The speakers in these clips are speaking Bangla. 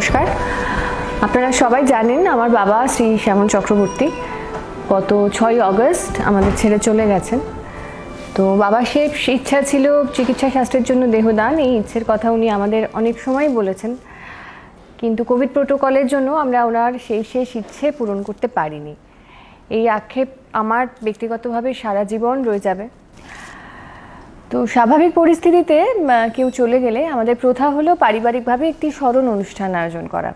নমস্কার। আপনারা সবাই জানেন আমার বাবা শ্রী শ্যামল চক্রবর্তী গত 6ই অগস্ট আমাদের ছেড়ে চলে গেছেন। তো বাবার শেষ ইচ্ছা ছিল চিকিৎসা শাস্ত্রের জন্য দেহদান। এই ইচ্ছের কথা উনি আমাদের অনেক সময় বলেছেন, কিন্তু কোভিড প্রোটোকলের জন্য আমরা ওনার সেই শেষ ইচ্ছে পূরণ করতে পারিনি। এই আক্ষেপ আমার ব্যক্তিগতভাবে সারা জীবন রয়ে যাবে। তো স্বাভাবিক পরিস্থিতিতে কেউ চলে গেলে আমাদের প্রথা হলো পারিবারিকভাবে একটি স্মরণ অনুষ্ঠান আয়োজন করা,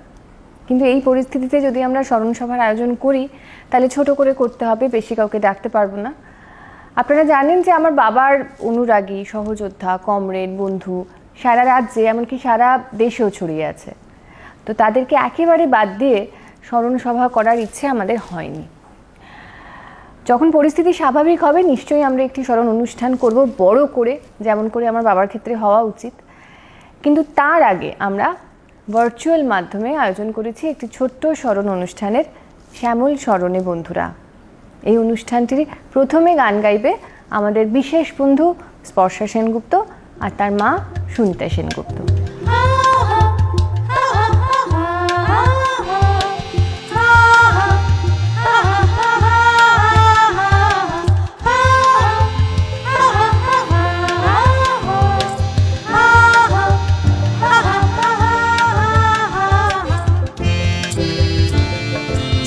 কিন্তু এই পরিস্থিতিতে যদি আমরা স্মরণ সভার আয়োজন করি তাহলে ছোট করে করতে হবে, বেশি কাউকে ডাকতে পারবো না। আপনারা জানেন যে আমার বাবার অনুরাগী, সহযোদ্ধা, কমরেড, বন্ধু সারা রাজ্যে এমনকি সারা দেশেও ছড়িয়ে আছে। তো তাদেরকে একেবারে বাদ দিয়ে স্মরণ সভা করার ইচ্ছে আমাদের হয়নি। যখন পরিস্থিতি স্বাভাবিক হবে নিশ্চয়ই আমরা একটি স্মরণ অনুষ্ঠান করব, বড় করে, যেমন করে আমার বাবার ক্ষেত্রে হওয়া উচিত। কিন্তু তার আগে আমরা ভার্চুয়াল মাধ্যমে আয়োজন করেছি একটি ছোট্ট স্মরণ অনুষ্ঠানের, শ্যামল স্মরণে বন্ধুরা। এই অনুষ্ঠানটির প্রথমে গান গাইবে আমাদের বিশেষ বন্ধু স্পর্শা সেনগুপ্ত আর তার মা সুনিতা সেনগুপ্ত।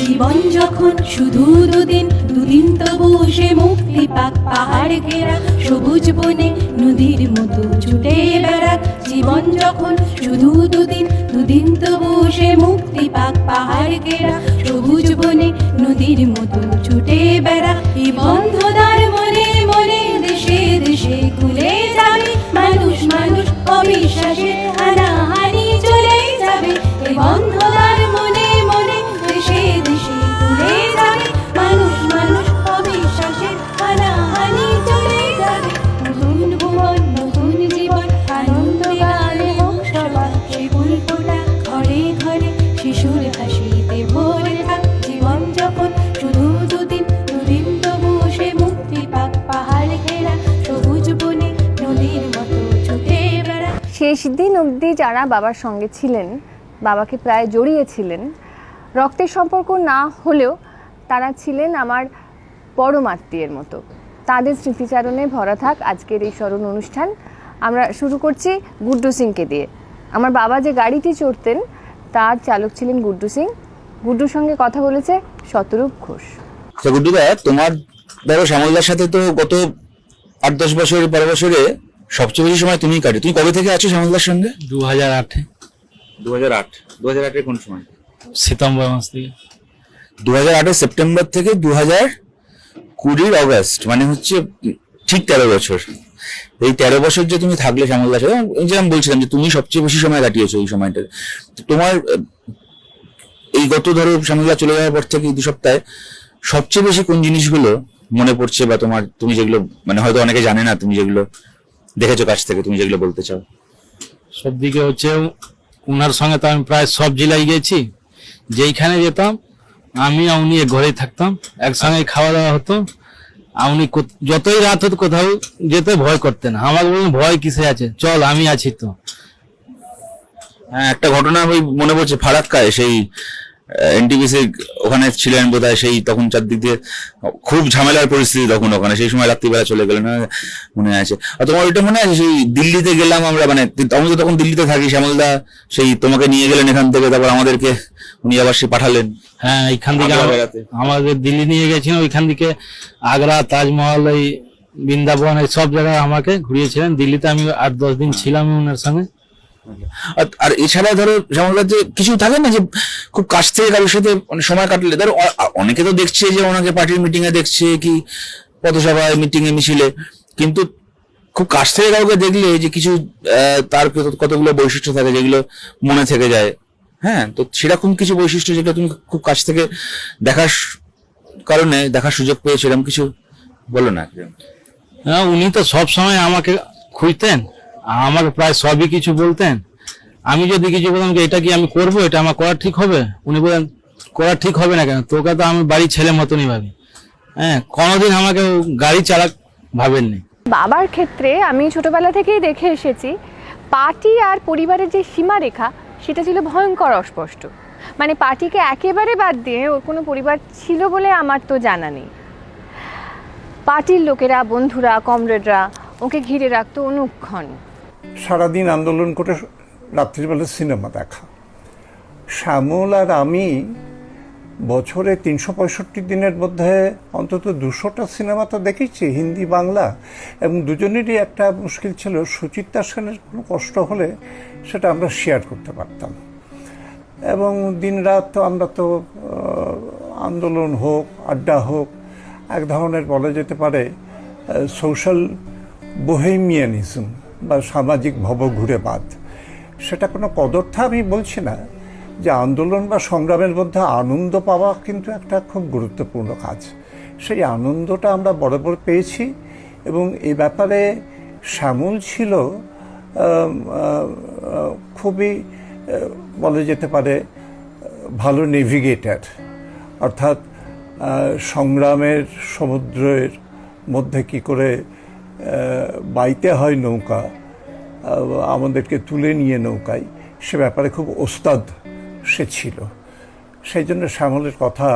জীবন যখন শুধু দুদিন তবু সে মুক্তি পাক, পাহাড় ঘেরা সবুজ বনে নদীর মতো ছুটে বেড়াক। জীবন যখন শুধু দুদিন তবু সে মুক্তি পাক, পাহাড় ঘেরা সবুজ বনে নদীর মতো ছুটে বেড়াক। এই বন্ধদার মনে মনে দেশে দেশে খুলে যাবে, মানুষ মানুষ অবিশ্বাসে হানাহানি চলে যাবে। এই বন্ধদার মনে মনে দেশে দেশে খুলে যাবে, মানুষ মানুষ অবিশ্বাসে হানাহানি চলে যাবে। নতুন ভুবন নতুন জীবন আনন্দ গানে হোক সবার, সে ফুল ফোটা ঘরে ঘরে শিশুর হাসিতে ভরে থাক। জীবন যখন শুধু দুদিন তবু সে মুক্তি পাক, পাহাড় ঘেরা সবুজ বনে নদীর মতো ছুটে বেড়া। শেষ দিন অবধি যারা বাবার সঙ্গে ছিলেন, বাবাকে প্রায় জড়িয়েছিলেন, রক্তের সম্পর্ক না হলেও তারা ছিলেন আমার পরম আত্মীয়ের মতো। তাদের স্মৃতিচারণে ভরা থাক আজকের এই স্মরণ অনুষ্ঠান। আমরা শুরু করছি গুড্ডু সিংকে দিয়ে। আমার বাবা যে গাড়িটি চড়তেন তার চালক ছিলেন গুড্ডু সিং। গুড্ডুর সঙ্গে কথা বলেছে শতরূপ ঘোষ। গুড্ডুদা, তোমার ধরো শ্যামলদার সাথে তো গত 8-10 বছর 12 বছরে সবচেয়ে বেশি সময় তুমিই কাটে। তুমি কবে থেকে আছো শ্যামলদার সঙ্গে? 2008 2008 কোন সময়? সিতম্বর মাস থেকে। 2008 সেপ্টেম্বর থেকে 2020 অগস্ট, মানে হচ্ছে ঠিক 13 বছর। এই 13 বছর যে তুমি থাকলে শ্যামলদার সাথে, যে আমি বলছিলাম যে তুমি সবচেয়ে বেশি সময় কাটিয়েছো এই সময়টা। তোমার এই গত ধরো শ্যামলদা চলে যাওয়ার পর থেকে 2 সপ্তাহে সবচেয়ে বেশি কোন জিনিসগুলো মনে পড়ছে, বা তুমি যেগুলো মানে হয়তো অনেকে জানে না, তুমি যেগুলো দেখেছো কাছ থেকে, তুমি যেগুলো বলতে চাও? সব দিকে হচ্ছে উনার সঙ্গে তো আমি প্রায় সব জেলায় গেছি, যেইখানে যেতাম আমি আর উনি ঘরেই থাকতাম, একসঙ্গে খাওয়া দাওয়া হতো। আর উনি যতই রাত হতো কোথাও যেতে ভয় করতেন। আমাকে বলুন ভয় কিসে আছে, চল আমি আছি তো। হ্যাঁ, একটা ঘটনা ওই মনে পড়ছে, ফারাক্কায় সেই এনটিপিসি ওখানে ছিলেন বোধহয়, সেই তখন চারদিক দিয়ে খুব ঝামেলার পরিস্থিতি তখন ওখানে, সেই সময় রাত্রিবেলা চলে গেলেন, মনে আছে। আর তোমার ওইটা মনে আছে সেই দিল্লিতে গেলাম আমরা, মানে আমি তো তখন দিল্লিতে থাকি, শ্যামলদা সেই তোমাকে নিয়ে গেলেন এখান থেকে, তারপর আমাদেরকে উনি আবার সে পাঠালেন। হ্যাঁ, এইখান থেকে আমাদের দিল্লি নিয়ে গেছিলেন, ওইখান থেকে আগ্রা, তাজমহল, এই বৃন্দাবন, এই সব জায়গায় আমাকে ঘুরিয়েছিলেন। দিল্লিতে আমি 8-10 দিন ছিলাম ওনার সঙ্গে। আর এছাড়া ধরো শ্যামলদার যে কিছু থাকে না যে খুব কাছ থেকে কারোর সাথে সময় কাটলে, ধরো অনেকে তো দেখছে যে ওনাকে পার্টির মিটিং এ দেখছে কি পথসভায়, মিটিং এ, মিছিলে, কিন্তু খুব কাছ থেকে কাউকে দেখলে যে কিছু তার কতগুলো বৈশিষ্ট্য থাকে যেগুলো মনে থেকে যায়। হ্যাঁ, তো সেরকম কিছু বৈশিষ্ট্য যেগুলো তুমি খুব কাছ থেকে দেখার কারণে দেখার সুযোগ পেয়েছো, এরকম কিছু বলো না। হ্যাঁ, উনি তো সব সময় আমাকে খুঁজতেন, আমাকে প্রায় সবই কিছু বলতেন। আমি যদি কিছু বলতাম যে এটা কি আমি করবো, এটা আমার করা ঠিক হবে, উনি বলেন করা ঠিক হবে না কেন, তোকে তো আমি বাড়ির ছেলে মতনই ভাবি। হ্যাঁ, কোনোদিন আমাকে গাড়ি চালাক ভাবেননি। বাবার ক্ষেত্রে আমি ছোটবেলা থেকেই দেখে এসেছি পার্টি আর পরিবারের যে সীমারেখা সেটা ছিল ভয়ঙ্কর অস্পষ্ট। মানে পার্টিকে একেবারে বাদ দিয়ে ওর কোনো পরিবার ছিল বলে আমার তো জানা নেই। পার্টির লোকেরা, বন্ধুরা, কমরেডরা ওকে ঘিরে রাখতো অনুক্ষণ। সারাদিন আন্দোলন করে রাত্রিবেলা সিনেমা দেখা। শ্যামল আর আমি বছরে 365 দিনের মধ্যে অন্তত 200টা সিনেমা তো দেখেছি, হিন্দি বাংলা, এবং দুজনেরই একটা মুশকিল ছিল, সুচিত্রা সেনের কোনো কষ্ট হলে সেটা আমরা শেয়ার করতে পারতাম। এবং দিনরাত তো আমরা তো আন্দোলন হোক, আড্ডা হোক, এক ধরনের বলা যেতে পারে সোশ্যাল বোহেমিয়ানিজম বা সামাজিক ভবঘুরেবাদ। সেটা কোনো কদর্থা আমি বলছি না, যে আন্দোলন বা সংগ্রামের মধ্যে আনন্দ পাওয়া কিন্তু একটা খুব গুরুত্বপূর্ণ কাজ। সেই আনন্দটা আমরা বরাবর পেয়েছি, এবং এই ব্যাপারে শ্যামল ছিল খুবই বলা যেতে পারে ভালো নেভিগেটর। অর্থাৎ সংগ্রামের সমুদ্রের মধ্যে কি করে বাইতে হয় নৌকা, আমাদেরকে তুলে নিয়ে নৌকায়, সে ব্যাপারে খুব ওস্তাদ সে ছিল। সেই জন্য শ্যামলের কথা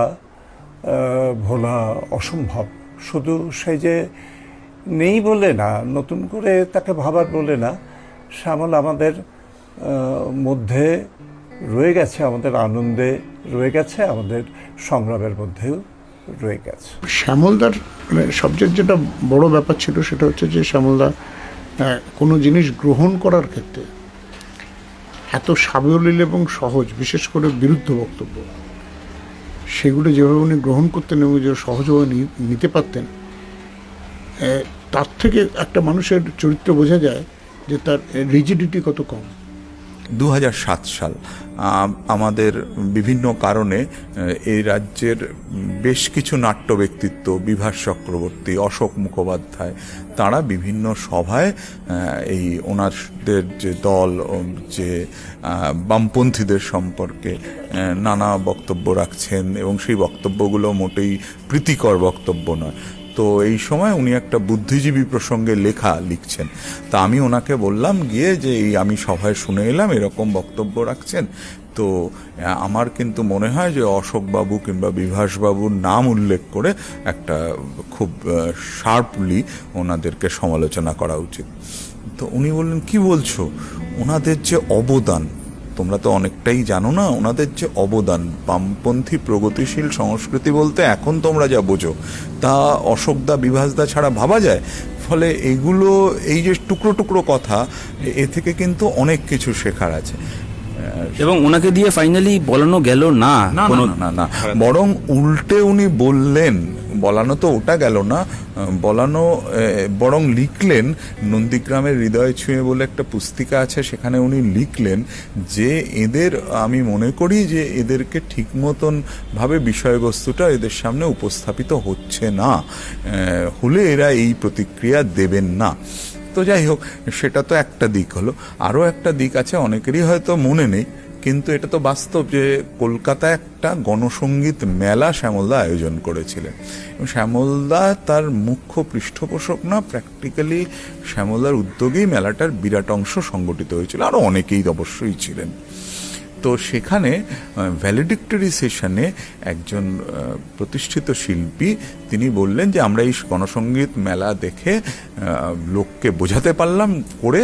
ভোলা অসম্ভব। শুধু সে যে নেই বলে না, নতুন করে তাকে ভাবার বলে না, শ্যামল আমাদের মধ্যে রয়ে গেছে, আমাদের আনন্দে রয়ে গেছে, আমাদের সংগ্রামের মধ্যেও রয়ে গেছে। শ্যামলদার সবচেয়ে যেটা বড় ব্যাপার ছিল সেটা হচ্ছে যে শ্যামলদা কোনো জিনিস গ্রহণ করার ক্ষেত্রে এত সাবলীল এবং সহজ, বিশেষ করে বিরুদ্ধ বক্তব্য, সেগুলো যেভাবে উনি গ্রহণ করতেন এবং যে সহজভাবে নিতে পারতেন, তার থেকে একটা মানুষের চরিত্র বোঝা যায় যে তার রিজিডিটি কত কম। 2007 সাল আমাদের বিভিন্ন কারণে এই রাজ্যের বেশ কিছু নাট্য ব্যক্তিত্ব, বিভাস চক্রবর্তী, অশোক মুখোপাধ্যায়, তারা বিভিন্ন সভায় এই ওনাদের যে দল, যে বামপন্থীদের সম্পর্কে নানা বক্তব্য রাখছেন, এবং সেই বক্তব্যগুলো মোটেই প্রীতিকর বক্তব্য নয়। তো এই সময় উনি একটা বুদ্ধিজীবী প্রসঙ্গে লেখা লিখছেন। তা আমি ওনাকে বললাম গিয়ে যে এই আমি সভায় শুনে এলাম এরকম বক্তব্য রাখছেন, তো আমার কিন্তু মনে হয় যে অশোকবাবু কিংবা বিভাসবাবুর নাম উল্লেখ করে একটা খুব শার্পলি ওনাদেরকে সমালোচনা করা উচিত। তো উনি বললেন, কি বলছো, ওনাদের যে অবদান, তোমরা তো অনেকটাই জানো না, ওনাদের যে অবদান, বামপন্থী প্রগতিশীল সংস্কৃতি বলতে এখন তোমরা যা বোঝো তা অশোকদা, বিভাসদা ছাড়া ভাবা যায়। ফলে এইগুলো, এই যে টুকরো টুকরো কথা, এ থেকে কিন্তু অনেক কিছু শেখার আছে। এবং ওনাকে দিয়ে ফাইনালি বলানো গেল না, না, বরং উল্টে উনি বললেন, বলানো তো ওটা গেল না, বরং লিখলেন, নন্দীগ্রামের হৃদয় ছুঁয়ে বলে একটা পুস্তিকা আছে, সেখানে উনি লিখলেন যে এদের, আমি মনে করি যে এদেরকে ঠিক মতন ভাবে বিষয়বস্তুটা এদের সামনে উপস্থাপিত হচ্ছে না, হলে এরা এই প্রতিক্রিয়া দেবেন না। তো যাই হোক, সেটা তো একটা দিক হলো। আরও একটা দিক আছে, অনেকেরই হয়তো মনে নেই, কিন্তু এটা তো বাস্তব যে কলকাতায় একটা গণসঙ্গীত মেলা শ্যামলদা আয়োজন করেছিলেন। এবং শ্যামলদা তার মুখ্য পৃষ্ঠপোষক না, প্র্যাকটিক্যালি শ্যামলদার উদ্যোগেই মেলাটার বিরাট অংশ সংগঠিত হয়েছিল, আরও অনেকেই অবশ্যই ছিলেন। তো সেখানে ভ্যালিডিক্টরি সেশনে একজন প্রতিষ্ঠিত শিল্পী তিনি বললেন যে আমরা এই গণসঙ্গীত মেলা দেখে লোককে বোঝাতে পারলাম করে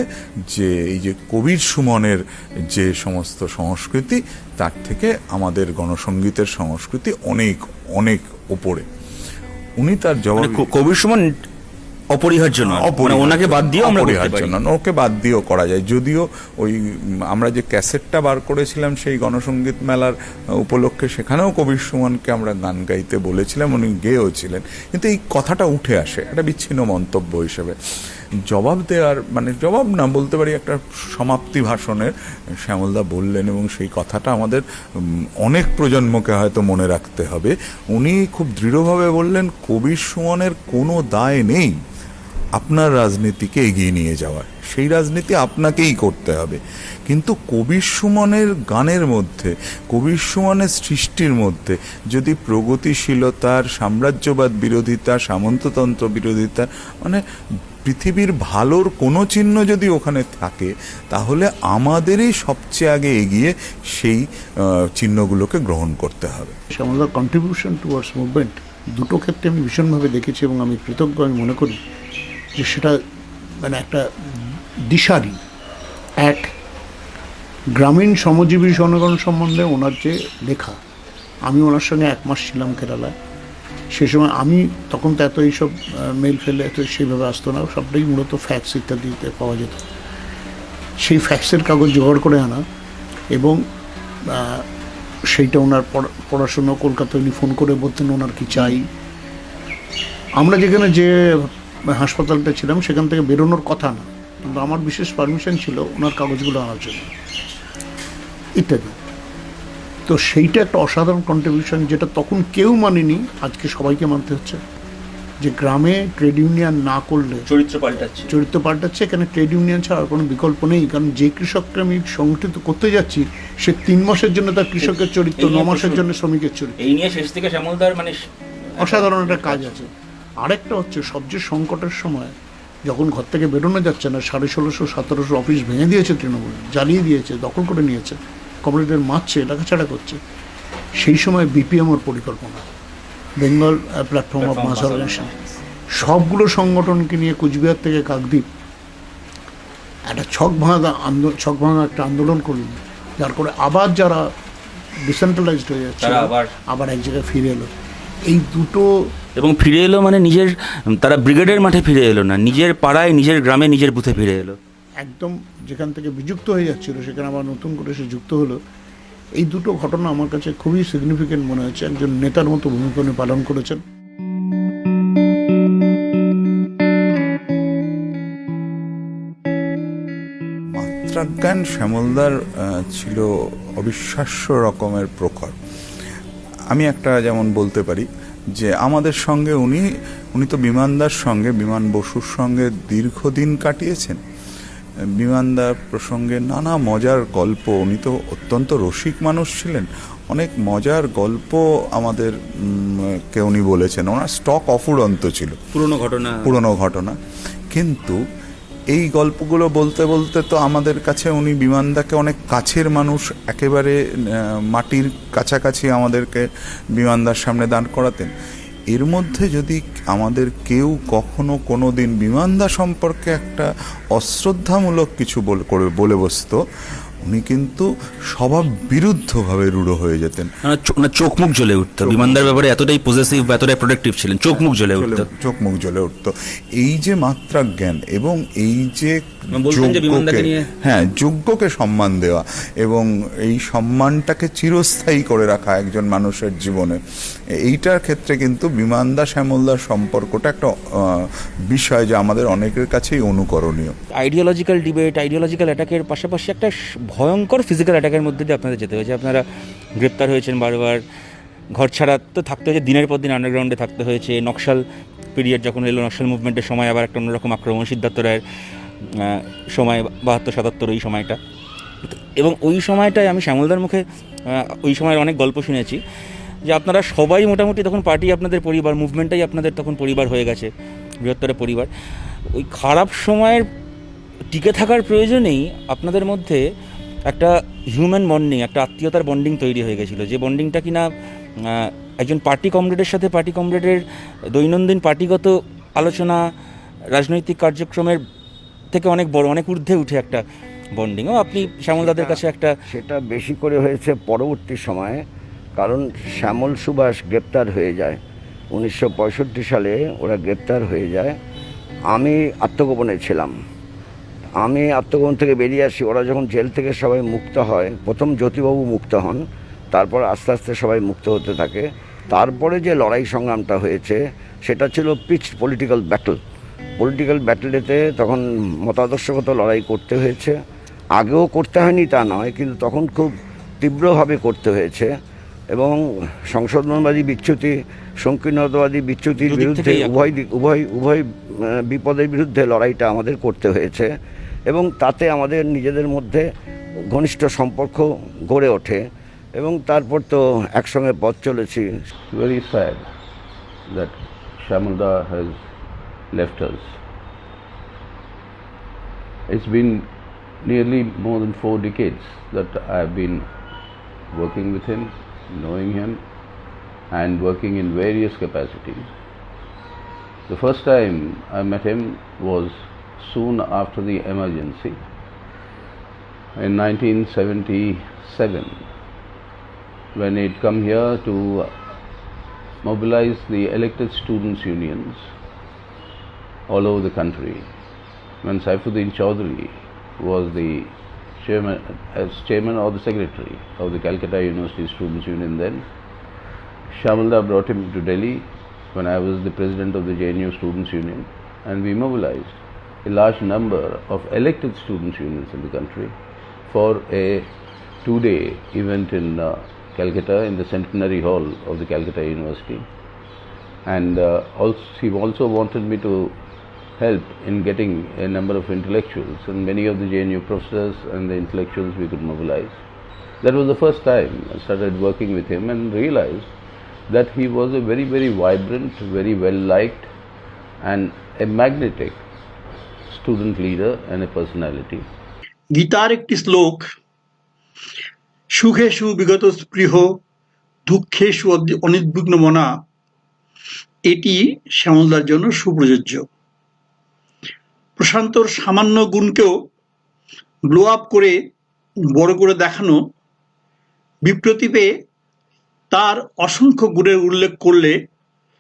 যে এই যে কবির সুমনের যে সমস্ত সংস্কৃতি, তার থেকে আমাদের গণসঙ্গীতের সংস্কৃতি অনেক অনেক ওপরে। উনি তার জবাব, কবির সুমন অপরিহার্য নয়, ওনাকে বাদ দিয়ে ওকে বাদ দিয়েও করা যায়। যদিও ওই আমরা যে ক্যাসেটটা বার করেছিলাম সেই গণসঙ্গীত মেলার উপলক্ষে, সেখানেও কবির সুমনকে আমরা গান গাইতে বলেছিলাম, উনি গেয়েও ছিলেন, কিন্তু এই কথাটা উঠে আসে একটা বিচ্ছিন্ন মন্তব্য হিসেবে। জবাব দেওয়ার, মানে জবাব না বলতে পারি, একটা সমাপ্তি ভাষণের শ্যামলদা বললেন, এবং সেই কথাটা আমাদের অনেক প্রজন্মকে হয়তো মনে রাখতে হবে। উনি খুব দৃঢ়ভাবে বললেন, কবির সুমনের কোনো দায় নেই আপনার রাজনীতিকে এগিয়ে নিয়ে যাওয়ার, সেই রাজনীতি আপনাকেই করতে হবে। কিন্তু কবির সুমনের গানের মধ্যে, কবির সুমনের সৃষ্টির মধ্যে যদি প্রগতিশীলতার, সাম্রাজ্যবাদ বিরোধিতা, সামন্ততন্ত্র বিরোধিতা, মানে পৃথিবীর ভালোর কোনো চিহ্ন যদি ওখানে থাকে তাহলে আমাদেরই সবচেয়ে আগে এগিয়ে সেই চিহ্নগুলোকে গ্রহণ করতে হবে। শ্যামলদার কন্ট্রিবিউশন টুয়ার্ডস মুভমেন্ট দুটো ক্ষেত্রে আমি ভীষণভাবে দেখেছি এবং আমি কৃতজ্ঞ আমি মনে করি যে সেটা মানে একটা দিশারি। এক, গ্রামীণ শ্রমজীবী জনগণ সম্বন্ধে ওনার যে লেখা, আমি ওনার সঙ্গে 1 মাস ছিলাম কেরালায়। সে সময় আমি তখন তো এত এইসব মেল ফেলে এত সেইভাবে আসতো না, সবটাই মূলত ফ্যাক্স ইত্যাদিতে পাওয়া যেত। সেই ফ্যাক্সের কাগজ জোগাড় করে আনা এবং সেইটা ওনার পড়াশুনো, কলকাতায় উনি ফোন করে বলতেন ওনার কি চাই। আমরা যেখানে যে হাসপাতালটা ছিলাম সেখান থেকে বেরোনোর কথা না, কিন্তু আমার বিশেষ পারমিশন ছিল ওনার কাগজগুলো আনার জন্য ইত্যাদি। তো সেইটা একটা অসাধারণ কন্ট্রিবিউশন, যেটা তখন কেউ মানেনি, আজকে সবাইকে মানতে হচ্ছে। যে গ্রামে ট্রেড ইউনিয়ন না করলে চরিত্র পাল্টাচ্ছে। এখানে ট্রেড ইউনিয়ন ছাড়া আর কোনো বিকল্প নেই, কারণ যে কৃষককে আমি সংগঠিত করতে যাচ্ছি সে 3 মাসের জন্য তার কৃষকের চরিত্র, 9 মাসের জন্য শ্রমিকের চরিত্র। এই নিয়ে শেষ থেকে শ্যামলদার মানে অসাধারণ একটা কাজ আছে। আরেকটা হচ্ছে সবচেয়ে সংকটের সময় যখন ঘর থেকে বেরোনো যাচ্ছে না, 1650-1700 অফিস ভেঙে দিয়েছে তৃণমূল, জ্বালিয়ে দিয়েছে, দখল করে নিয়েছে, কমরেডদের মারছে, এলাকাছাড়া করছে। সেই সময় বিপিএমওর পরিকল্পনা, Bengal platform of mass organisation, সবগুলো সংগঠনকে নিয়ে কুচবিহার থেকে কাকদ্বীপ একটা ছক ভাঙা একটা আন্দোলন করলেন, যার করে আবার যারা ডিসেন্ট্রালাইজড হয়ে যাচ্ছে আবার এক জায়গায় ফিরে এলো। এই দুটো, এবং ফিরে এলো মানে নিজের, তারা ব্রিগেডের মাঠে ফিরে এলো না, নিজের পাড়ায়, নিজের গ্রামে, নিজের বুথে ফিরে এলো। একদম যেখান থেকে বিযুক্ত হয়ে যাচ্ছিল সেখানে আবার নতুন করে সে যুক্ত হলো। এই দুটো ঘটনা আমার কাছে খুবই সিগনিফিকেন্ট মনে হচ্ছে। একজন নেতার মতো ভূমিকা উনি পালন করেছেন। মাত্রাজ্ঞান শ্যামলদার ছিল অবিশ্বাস্য রকমের প্রখর। আমি একটা যেমন বলতে পারি যে আমাদের সঙ্গে উনি তো বিমানদার সঙ্গে, বিমান বসুর সঙ্গে দীর্ঘদিন কাটিয়েছেন। বিমানদার প্রসঙ্গে নানা মজার গল্প, উনি তো অত্যন্ত রসিক মানুষ ছিলেন, অনেক মজার গল্প আমাদের কে উনি বলেছেন। ওনার স্টক অফুরন্ত ছিল, পুরনো ঘটনা। কিন্তু এই গল্পগুলো বলতে বলতে তো আমাদের কাছে উনি বিমানদাকে অনেক কাছের মানুষ, একেবারে মাটির কাছাকাছি আমাদেরকে বিমানদার সামনে দাঁড় করাতেন। এর মধ্যে যদি আমাদের কেউ কখনো কোনো দিন বিমানদা সম্পর্কে একটা অশ্রদ্ধামূলক কিছু বলে বসতো, উনি কিন্তু স্বভাব বিরুদ্ধভাবে রূঢ় হয়ে যেতেন। চোখ মুখ জ্বলে উঠতো, বিমানদার ব্যাপারে এতটাই পজেসিভ বা এতটাই প্রোটেক্টিভ ছিলেন, চোখ মুখ জ্বলে উঠতো। এই যে মাত্রা জ্ঞান এবং এই যে যোগ্যকে সম্মান দেওয়া এবং এই সম্মানটাকে চিরস্থায়ী করে রাখা একজন মানুষের জীবনে, এইটার ক্ষেত্রে কিন্তু বিমানদা শ্যামলদার সম্পর্কটা একটা বিষয় যে আমাদের অনেকের কাছেই অনুকরণীয়। আইডিওলজিক্যাল ডিবেট, আইডিওলজিক্যাল অ্যাটাকের পাশাপাশি একটা ভয়ঙ্কর ফিজিক্যাল অ্যাটাকের মধ্যে দিয়ে আপনাদের যেতে হয়েছে। আপনারা গ্রেপ্তার হয়েছেন বারবার, ঘর ছাড়া তো থাকতে হয়েছে, দিনের পর দিন আন্ডারগ্রাউন্ডে থাকতে হয়েছে। নকশাল পিরিয়ড যখন এলো, নকশাল মুভমেন্টের সময় আবার একটা অন্যরকম আক্রমণ, সিদ্ধার্থ রায়ের সময় 72-77 ওই সময়টা। এবং ওই সময়টায় আমি শ্যামলদার মুখে ওই সময়ের অনেক গল্প শুনেছি যে আপনারা সবাই মোটামুটি তখন পার্টি আপনাদের পরিবার, মুভমেন্টটাই আপনাদের তখন পরিবার হয়ে গেছে, বৃহত্তর পরিবার। ওই খারাপ সময়ের টিকে থাকার প্রয়োজনেই আপনাদের মধ্যে একটা হিউম্যান বন্ডিং, একটা আত্মীয়তার বন্ডিং তৈরি হয়ে গেছিলো, যে বন্ডিংটা কিনা একজন পার্টি কমরেডের সাথে পার্টি কমরেডের দৈনন্দিন পার্টিগত আলোচনা, রাজনৈতিক কার্যক্রমের থেকে অনেক বড়, অনেক ঊর্ধ্বে উঠে একটা বন্ডিংও আপনি শ্যামলদাদের কাছে একটা। সেটা বেশি করে হয়েছে পরবর্তী সময়ে, কারণ শ্যামল সুভাষ গ্রেপ্তার হয়ে যায় 1965 সালে, ওরা গ্রেপ্তার হয়ে যায়। আমি আত্মগোপনে ছিলাম। আমি আত্মগোপন থেকে বেরিয়ে আসি, ওরা যখন জেল থেকে সবাই মুক্ত হয়, প্রথম জ্যোতিবাবু মুক্ত হন, তারপর আস্তে আস্তে সবাই মুক্ত হতে থাকে। তারপরে যে লড়াই সংগ্রামটা হয়েছে সেটা ছিল পিচড পলিটিক্যাল ব্যাটলেতে তখন মতাদর্শগত লড়াই করতে হয়েছে। আগেও করতে হয়নি তা নয়, কিন্তু তখন খুব তীব্রভাবে করতে হয়েছে। এবং সংশোধনবাদী বিচ্যুতি, সংকীর্ণতাবাদী বিচ্যুতির বিরুদ্ধে উভয় বিপদের বিরুদ্ধে লড়াইটা আমাদের করতে হয়েছে। এবং তাতে আমাদের নিজেদের মধ্যে ঘনিষ্ঠ সম্পর্ক গড়ে ওঠে এবং তারপর তো একসঙ্গে পথ চলেছি। Very sad that Shyamulda has left us. It's been nearly more than 4 decades that I've been working with him, knowing him, and working in various capacities. The first time I met him was soon after the emergency in 1977, when he'd come here to mobilize the elected students' unions all over the country, when Saifuddin Chaudhary was the chairman or the secretary of the Calcutta University Students' Union then. Shyamala brought him to Delhi when I was the president of the JNU Students' Union, and we mobilized a large number of elected students' unions in the country for a 2-day event in Calcutta in the Centenary Hall of the Calcutta University. And he also wanted me to help in getting a number of intellectuals, and many of the JNU professors and the intellectuals we could mobilize. That was the first time I started working with him and realized that he was a very, very vibrant, very well liked and a magnetic student leader and a personality. গীতার একটি শ্লোক, সুখে সু বিগত স্পৃহ দুঃখে সু অনির্বিঘ্ন মনা, এটি শ্যামলদার জন্য সুপ্রযোজ্য। প্রশান্তর সামান্য গুণকেও ব্লো আপ করে বড় করে দেখানো, বিপ্রতি পেয়ে তার অসংখ্য গুণের উল্লেখ করলে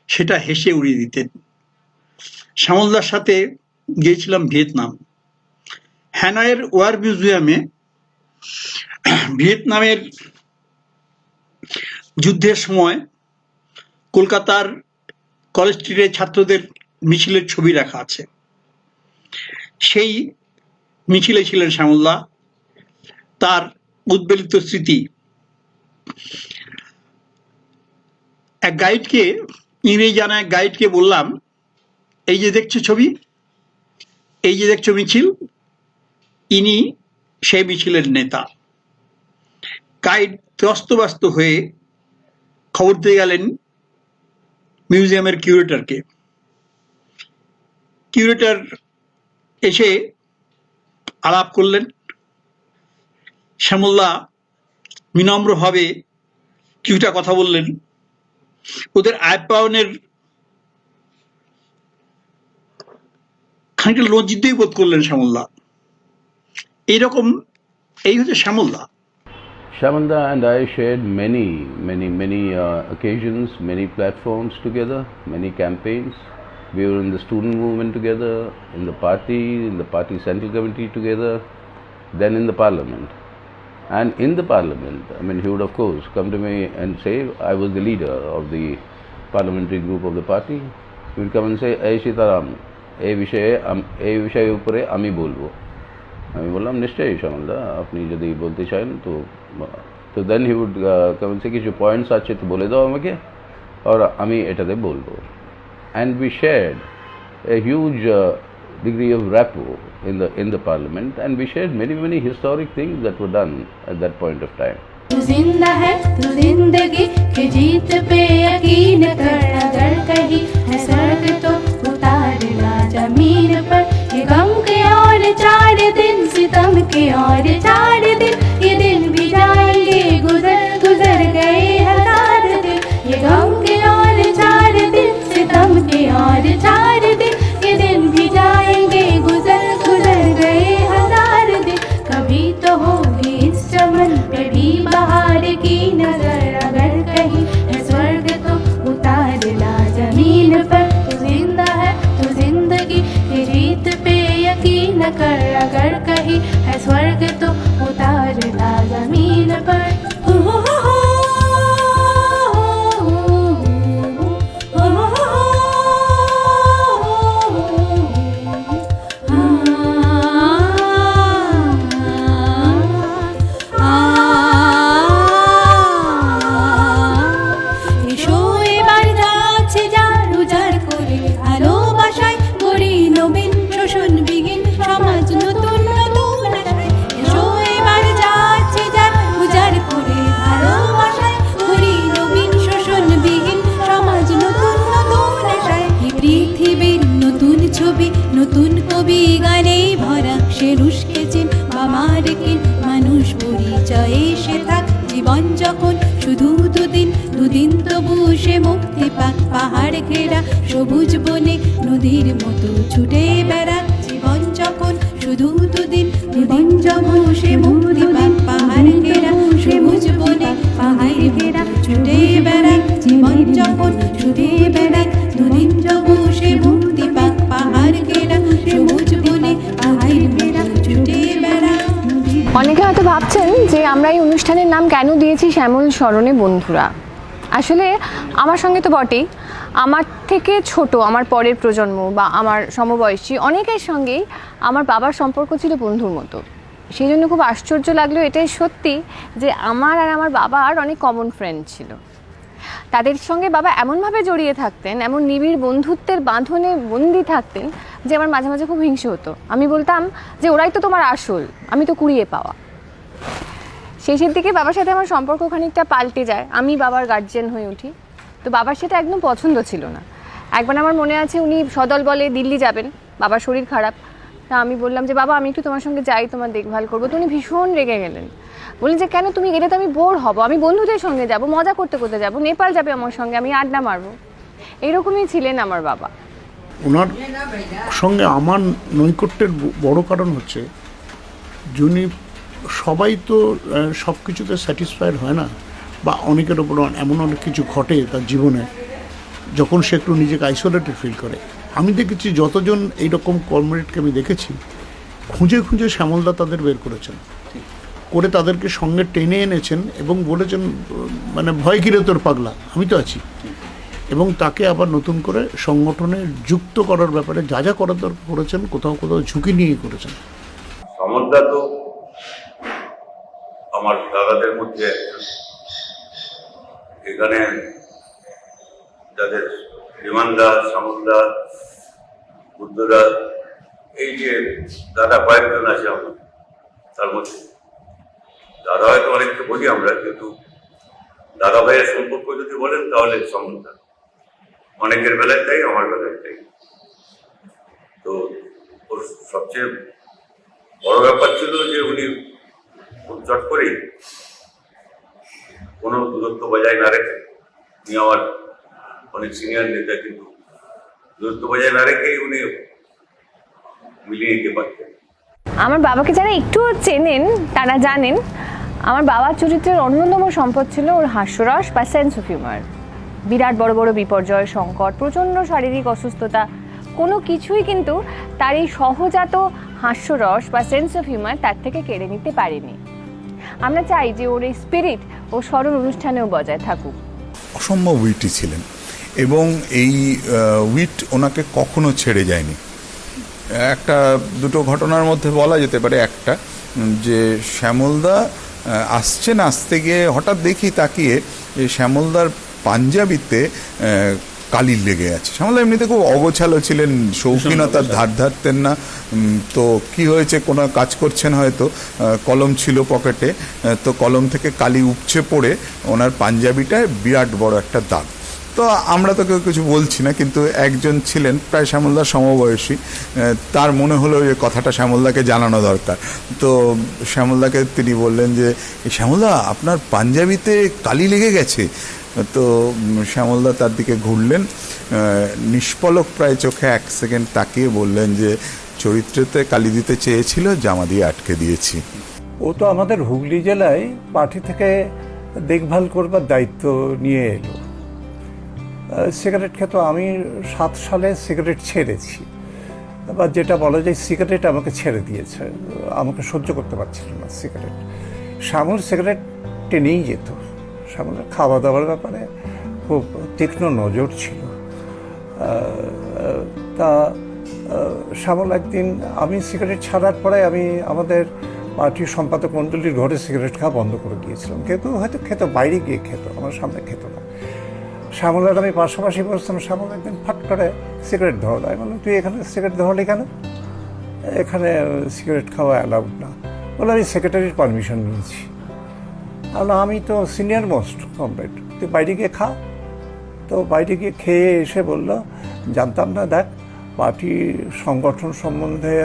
সেটা হেসে উড়িয়ে দিতেন। শ্যামলদার সাথে গিয়েছিলাম ভিয়েতনাম। হ্যানয়ের ওয়ার মিউজিয়ামে ভিয়েতনামের যুদ্ধের সময় কলকাতার কলেজ স্ট্রিটের ছাত্রদের মিছিলের ছবি রাখা আছে। সেই মিছিলে ছিলেন শ্যামলদা, তার উদ্বেলিত স্মৃতি। এক গাইডকে, ইংরেজি জানা এক গাইডকে বললাম, এই যে দেখছো ছবি, এই যে দেখছো মিছিল, ইনি সেই মিছিলের নেতা। গাইড ত্রস্তব্যস্ত হয়ে খবর দিয়ে গেলেন মিউজিয়ামের কিউরেটরকে। কিউরেটর এসে আলাপ করলেন। শ্যামলদা বিনম্রভাবে কিছুটা কথা বললেন। ওদের আপ্যায়নের খানিকটা লজ্জিতই বোধ করলেন শ্যামলদা। এইরকম, এই হচ্ছে Shyamalda. Shyamala and I shared many occasions, many platforms together, many campaigns. We were in the student movement together, in the party central committee together, then in the parliament. And in the parliament, I mean, he would of course come to me and say, I was the leader of the parliamentary group of the party. He would come and say, "Hey Sitaram, এই বিষয়ে উপরে আমি বলবো।" আমি বললাম, নিশ্চয়ই শ্যামলদা, আপনি যদি বলতে চান তো দেন হি উড কাম এন্ড সে, কিছু পয়েন্টস আছে তো বলে দাও আমাকে, আর আমি এটাতে বলবো। And we shared a huge degree of rapport in the parliament, and we shared many historic things that were done at that point of time. तू जिंदा है तू जिंदगी के जीत पे यकीन कर, अगर कहीं है स्वर्ग तो उतारना जमीन पर। ये गम के और 4 दिन, सितम के और 4 दिन, ये दिन भी जाएंगे गुजर गुजर गए 1000 दिन। ये गम के और 4 दिन, सितम के और 4 दिन, ये दिन भी जाएंगे गुजर गुजर गए 1000 दिन। कभी तो होगी इस चमन पे भी बहार की नजर, अगर कहीं है स्वर्ग तो उतारना जमीन पर। तू जिंदा है तू जिंदगी की जीत पे यकीन कर, अगर कहीं है स्वर्ग तो उतारना जमीन पर। সমাজ নতুন নতুন আশায়, এসো এবার যাচ্ছে যার উজাড় মুক্তি পাক পাহাড় ঘেরা সবুজ বনে নদীর মতো ছুটে বেড়াক জীবন যখন শুধু দুদিন দুদিন যখন সে মুক্তি পাক পাহাড় ঘেরা সবুজ বনে পাহাড় ঘেরা ছুটে বেড়াক জীবন যখন ছুটে বেড়াক দুদিন যখন সে মুক্তি পাক পাহাড় ঘেরা সবুজ বনে পাহাড় ঘেরা ছুটে বেড়াক। অনেকে হয়তো ভাবছেন যে আমরা এই অনুষ্ঠানের নাম কেন দিয়েছি শ্যামল স্মরণে বন্ধুরা। আসলে আমার সঙ্গে তো বটেই, আমার থেকে ছোট আমার পরের প্রজন্ম বা আমার সমবয়সী অনেকের সঙ্গেই আমার বাবার সম্পর্ক ছিল বন্ধুর মতো। সেই জন্য খুব আশ্চর্য লাগলো এটাই সত্যি যে আমার আর আমার বাবার অনেক কমন ফ্রেন্ড ছিল। তাদের সঙ্গে বাবা এমনভাবে জড়িয়ে থাকতেন, এমন নিবিড় বন্ধুত্বের বাঁধনে বন্দি থাকতেন যে আমার মাঝে মাঝে খুব হিংসে হতো। আমি বলতাম যে ওরাই তো তোমার আসল, আমি তো কুড়িয়ে পাওয়া। শেষের দিকে বাবার সাথে আমার সম্পর্ক খানিকটা পাল্টে যায়, আমি বাবার গার্জিয়ান হয়ে উঠি। তো বাবার সেটা একদম পছন্দ ছিল না। একবার আমার মনে আছে উনি সদল বলে দিল্লি যাবেন, বাবার শরীর খারাপ। তা আমি বললাম যে বাবা আমি একটু তোমার সঙ্গে যাই, তোমার দেখভাল করবো। তো উনি ভীষণ রেগে গেলেন, বললেন যে কেন তুমি গেলে তো আমি বোর হব, আমি বন্ধুদের সঙ্গে যাব, মজা করতে করতে যাব, নেপাল যাবে আমার সঙ্গে, আমি আড্ডা মারবো। এরকমই ছিলেন আমার বাবা। ওনার সঙ্গে আমার নৈকট্যের বড় কারণ হচ্ছে যিনি সবাই তো সব কিছুতে স্যাটিসফাইড হয় না, বা অনেকের ওপর এমন অনেক কিছু ঘটে তার জীবনে যখন সে একটু নিজেকে আইসোলেটেড ফিল করে। আমি দেখেছি যতজন এইরকম কর্মরেটকে আমি দেখেছি, খুঁজে খুঁজে শ্যামলদা তাদের বের করেছেন, করে তাদেরকে সঙ্গে টেনে এনেছেন এবং বলেছেন মানে ভয় কিরে তোর পাগলা, আমি তো আছি। এবং তাকে আবার নতুন করে সংগঠনে যুক্ত করার ব্যাপারে যা যা করার দরকার করেছেন, কোথাও কোথাও ঝুঁকি নিয়ে করেছেন। শ্যামলদা তো আমার দাদাদের মধ্যে একজন। এখানে যাদের বিমানদা, শ্যামলদা, বুদ্ধদা, এই যে দাদা কয়েকজন আছে আমার, তার মধ্যে দাদা হয়তো অনেককে বলি আমরা, কিন্তু দাদা ভাইয়ের সম্পর্ক যদি বলেন তাহলে শ্যামলদা। অনেকের বেলায় তাই, আমার বেলায় তাই। তো ওর সবচেয়ে বড় ব্যাপার ছিল যে উনি খুব চট করেই কোনো দূরত্ব বজায় না রেখে, উনি আমার অনেক সিনিয়র নেতা, কিন্তু দূরত্ব বজায় না রেখেই উনি মিলিয়ে নিতে পারতেন। আমার বাবাকে যারা একটু চেনেন তারা জানেন আমার বাবার চরিত্রের অন্যতম সম্পদ ছিল ওর হাস্যরস বা সেন্স অফ হিউমার। বিরাট বড় বড় বিপর্যয়, সংকট, প্রচণ্ড শারীরিক অসুস্থতা, কোনো কিছুই কিন্তু তার এই সহজাত হাস্যরস বা সেন্স অফ হিউমার তার থেকে কেড়ে নিতে পারেনি। আমরা চাই যে ওর এই স্পিরিট ও স্মরণ অনুষ্ঠানেও বজায় থাকুক। অসম্ভব উইটি ছিলেন এবং এই উইট ওনাকে কখনো ছেড়ে যায়নি। একটা দুটো ঘটনার মধ্যে বলা যেতে পারে। একটা যে শ্যামলদা আসতে গিয়ে হঠাৎ দেখি তাকিয়ে শ্যামলদার পাঞ্জাবিতে কালির লেগে আছে। শ্যামলদা এমনিতে খুব অগোছালো ছিলেন, শৌখিনতার ধার ধারতেন না। তো কি হয়েছে, কোনো কাজ করছেন হয়তো, কলম ছিল পকেটে, তো কলম থেকে কালি উপচে পড়ে ওনার পাঞ্জাবিটায় বিরাট বড় একটা দাগ। তো আমরা তো কেউ কিছু বলছি না, কিন্তু একজন ছিলেন প্রায় শ্যামলদার সমবয়সী, তার মনে হলো যে কথাটা শ্যামলদাকে জানানো দরকার। তো শ্যামলদাকে তিনি বললেন যে শ্যামলদা আপনার পাঞ্জাবিতে কালি লেগে গেছে। তো শ্যামলদা তার দিকে ঘুরলেন, নিষ্পলক প্রায় চোখে 1 সেকেন্ড তাকিয়ে বললেন যে চরিত্রতে কালি দিতে চেয়েছিল, জামা দিয়ে আটকে দিয়েছি। ও তো আমাদের হুগলি জেলায় পার্টি থেকে দেখভাল করবার দায়িত্ব নিয়ে এলো। সিগারেট খেত, আমি 7 সালে সিগারেট ছেড়েছি, বা যেটা বলা যায় সিগারেট আমাকে ছেড়ে দিয়েছে, আমাকে সহ্য করতে পারছিল না সিগারেট। শ্যামল সিগারেট টেনেই যেত। শ্যামলের খাওয়া দাওয়ার ব্যাপারে খুব তীক্ষ্ণ নজর ছিল। তা শ্যামল একদিন, আমি সিগারেট ছাড়ার পরে আমি আমাদের পার্টির সম্পাদক মণ্ডলীর ঘরে সিগারেট খাওয়া বন্ধ করে দিয়েছিলাম। কেউ হয়তো খেত, বাইরে গিয়ে খেত, আমার সামনে খেত না। শ্যামলের আমি পাশাপাশি বসতাম। শ্যামল একদিন ফাট করে সিগারেট ধরল। আমি বললাম তুই এখানে সিগারেট ধরলি কেন? এখানে সিগারেট খাওয়া অ্যালাউড না। বলে আমি সেক্রেটারির পারমিশন নিয়েছি। আমি তো সিনিয়র মোস্ট কমরেড, তুই বাইরে গিয়ে খা। তো বাইরে গিয়ে খেয়ে এসে বলল, জানতাম না, দেখ পার্টি সংগঠন সম্বন্ধে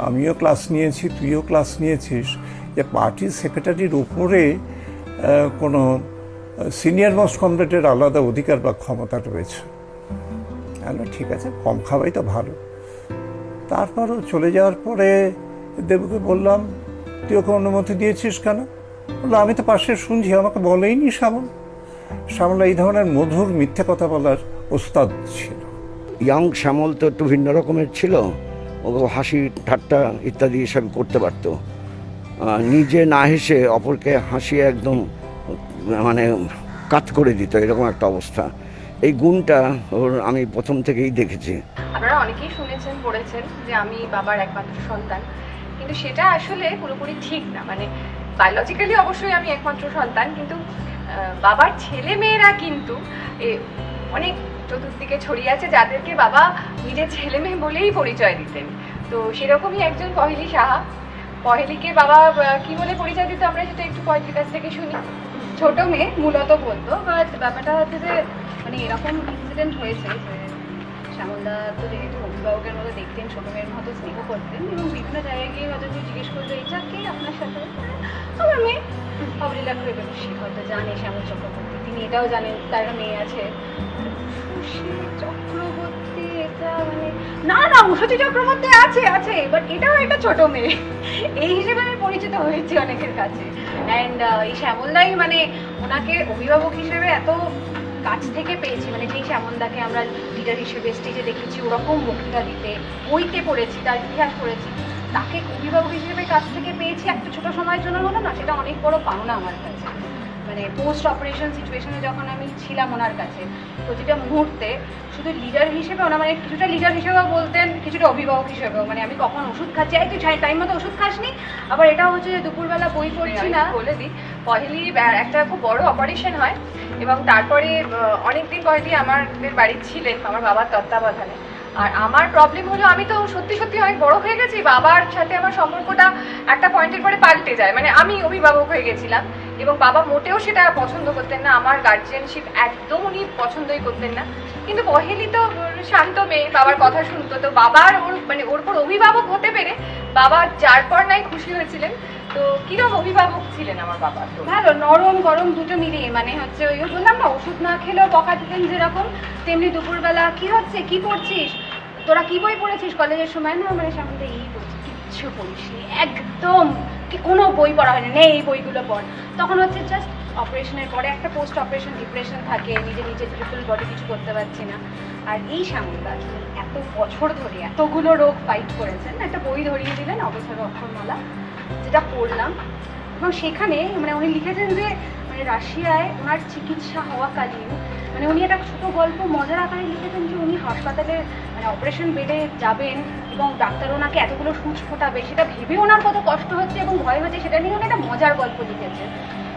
আমিও ক্লাস নিয়েছি, তুইও ক্লাস নিয়েছিস, যে পার্টির সেক্রেটারির উপরে কোনো সিনিয়র মোস্ট কমরেডের আলাদা অধিকার বা ক্ষমতা রয়েছে। ঠিক আছে, কম খাওয়াই তো ভালো। তারপরও চলে যাওয়ার পরে দেবুকে বললাম, তুই ওকে অনুমতি দিয়েছিস কেন? বললো, আমি তো পাশে শুনছি, আমাকে বলেইনি শ্যামল। শ্যামল এই ধরনের মধুর মিথ্যে কথা বলার ওস্তাদ ছিল। ইয়াং শ্যামল তো একটু ভিন্ন রকমের ছিল, ও হাসি ঠাট্টা ইত্যাদি এসব করতে পারতো। নিজে না হেসে অপরকে হাসিয়ে একদম মানে কাট করে দিত, এরকম একটা অবস্থা। এই গুণটা ওর আমি প্রথম থেকেই দেখেছি। আপনারা অনেকেই শুনেছেন, পড়েছেন যে আমি বাবার একমাত্র সন্তান, কিন্তু সেটা আসলে পুরোপুরি ঠিক না। মানে বায়োলজিক্যালি অবশ্যই আমি একমাত্র সন্তান, কিন্তু বাবার ছেলে মেয়েরা কিন্তু অনেক চতুর্দিকে ছড়িয়ে আছে, যাদেরকে বাবা নিজের ছেলে মেয়ে বলেই পরিচয় দিতেন। তো সেরকমই একজন পহেলি সাহা। পহেলিকে বাবা কি বলে পরিচয় দিত, আমরা সেটা একটু পহেলির কাছ থেকে শুনি। ছোট মেয়ে মূলত বলতো, বাট ব্যাপারটা হচ্ছে যে মানে এরকম ইনসিডেন্ট হয়েছে যে শ্যামলদা তো যেহেতু অভিভাবকের মতো দেখতেন, ছোট মেয়ের মতো স্নেহ করতেন, এবং বিভিন্ন জায়গায় গিয়ে হয়তো জিজ্ঞেস করতো, এটা কে আপনার সাথে? আমার মেয়ে অবলীলা করে বেশি হয়তো জানে শ্যামল চক্রবর্তী, তিনি এটাও জানেন তার একটা মেয়ে আছে চক্রবর্তী। এটা মানে না না, উষতী চক্রবর্তী আছে আছে, বাট এটাও একটা ছোট মেয়ে, এই হিসেবে আমি পরিচিত হয়েছি অনেকের কাছে। অ্যান্ড এই শ্যামলদাই মানে ওনাকে অভিভাবক হিসেবে এত কাছ থেকে পেয়েছি, মানে যেই শ্যামলদাকে আমরা লিডার হিসেবে স্টেজে দেখেছি ওরকম বক্তৃতা দিতে, বইতে পড়েছি, তার ইতিহাস পড়েছি, তাকে অভিভাবক হিসেবে কাছ থেকে পেয়েছি একটা ছোট সময়ের জন্য হলো না, সেটা অনেক বড় পাওনা আমার কাছে। মানে পোস্ট অপারেশন সিচুয়েশনে যখন আমি ছিলাম ওনার কাছে, প্রতিটা মুহূর্তে শুধু লিডার হিসেবে ওনা মানে কিছুটা লিডার হিসেবেও বলতেন, কিছুটা অভিভাবক হিসেবেও। মানে আমি কখন ওষুধ খাচ্ছি, তুই টাইম মতো ওষুধ খাসনি, আবার এটাও হচ্ছে যে দুপুরবেলা বই পড়ছি না। বলে দিই, পহেলি একটা খুব বড় অপারেশন হয়, এবং তারপরে অনেকদিন পহেলি আমাদের বাড়ি ছিলেন আমার বাবার তত্ত্বাবধানে। আর আমার প্রবলেম হলো, আমি তো সত্যি সত্যি অনেক বড় হয়ে গেছি, বাবার সাথে আমার সম্পর্কটা একটা পয়েন্টের পরে পাল্টে যায়। মানে আমি অভিভাবক হয়ে গেছিলাম, এবং বাবা মোটেও সেটা পছন্দ করতেন না, আমার গার্জিয়ানশিপ একদম উনি পছন্দই করতেন না। কিন্তু পহেলি তো শান্ত মেয়ে, বাবার কথা শুনতো, তো বাবার ওর উপর অভিভাবক হতে পেরে বাবা যার পর নাই খুশি হয়েছিলেন। তো কিরকম অভিভাবক ছিলেন আমার বাবা, তো ভালো, নরম গরম দুটো মিলিয়ে। মানে হচ্ছে ওই বললাম না, ওষুধ না খেলেও বকা দিতেন যেরকম, তেমনি দুপুরবেলা কি হচ্ছে, কি পড়ছিস, তোরা কি বই পড়েছিস কলেজের সময়? না মানে সামনে এই বলছি, কিচ্ছু পড়িসনি, একদম কোনো বই পড়া হয়নি, নেই এই বইগুলো পড়। তখন হচ্ছে জাস্ট অপারেশনের পরে একটা পোস্ট অপারেশন ডিপ্রেশন থাকে, নিজে ট্রিপল বডি কিছু করতে পারছি না। আর এই শ্যামলদা এত বছর ধরে এতগুলো রোগ ফাইট করেছেন, একটা বই ধরিয়ে দিলেন অবসর অক্ষরমালা, যেটা পড়লাম, এবং সেখানে মানে উনি লিখেছেন যে মানে রাশিয়ায় ওনার চিকিৎসা হওয়াকালীন মানে উনি একটা ছোটো গল্প মজার আকারে লিখেছেন যে উনি হাসপাতালে মানে অপারেশন বেডে যাবেন এবং ডাক্তার ওনাকে এতগুলো সূচ ফোটাবে, সেটা ভেবে ওনার কত কষ্ট হচ্ছে এবং ভয় হচ্ছে, সেটা নিয়ে উনি একটা মজার গল্প লিখেছেন।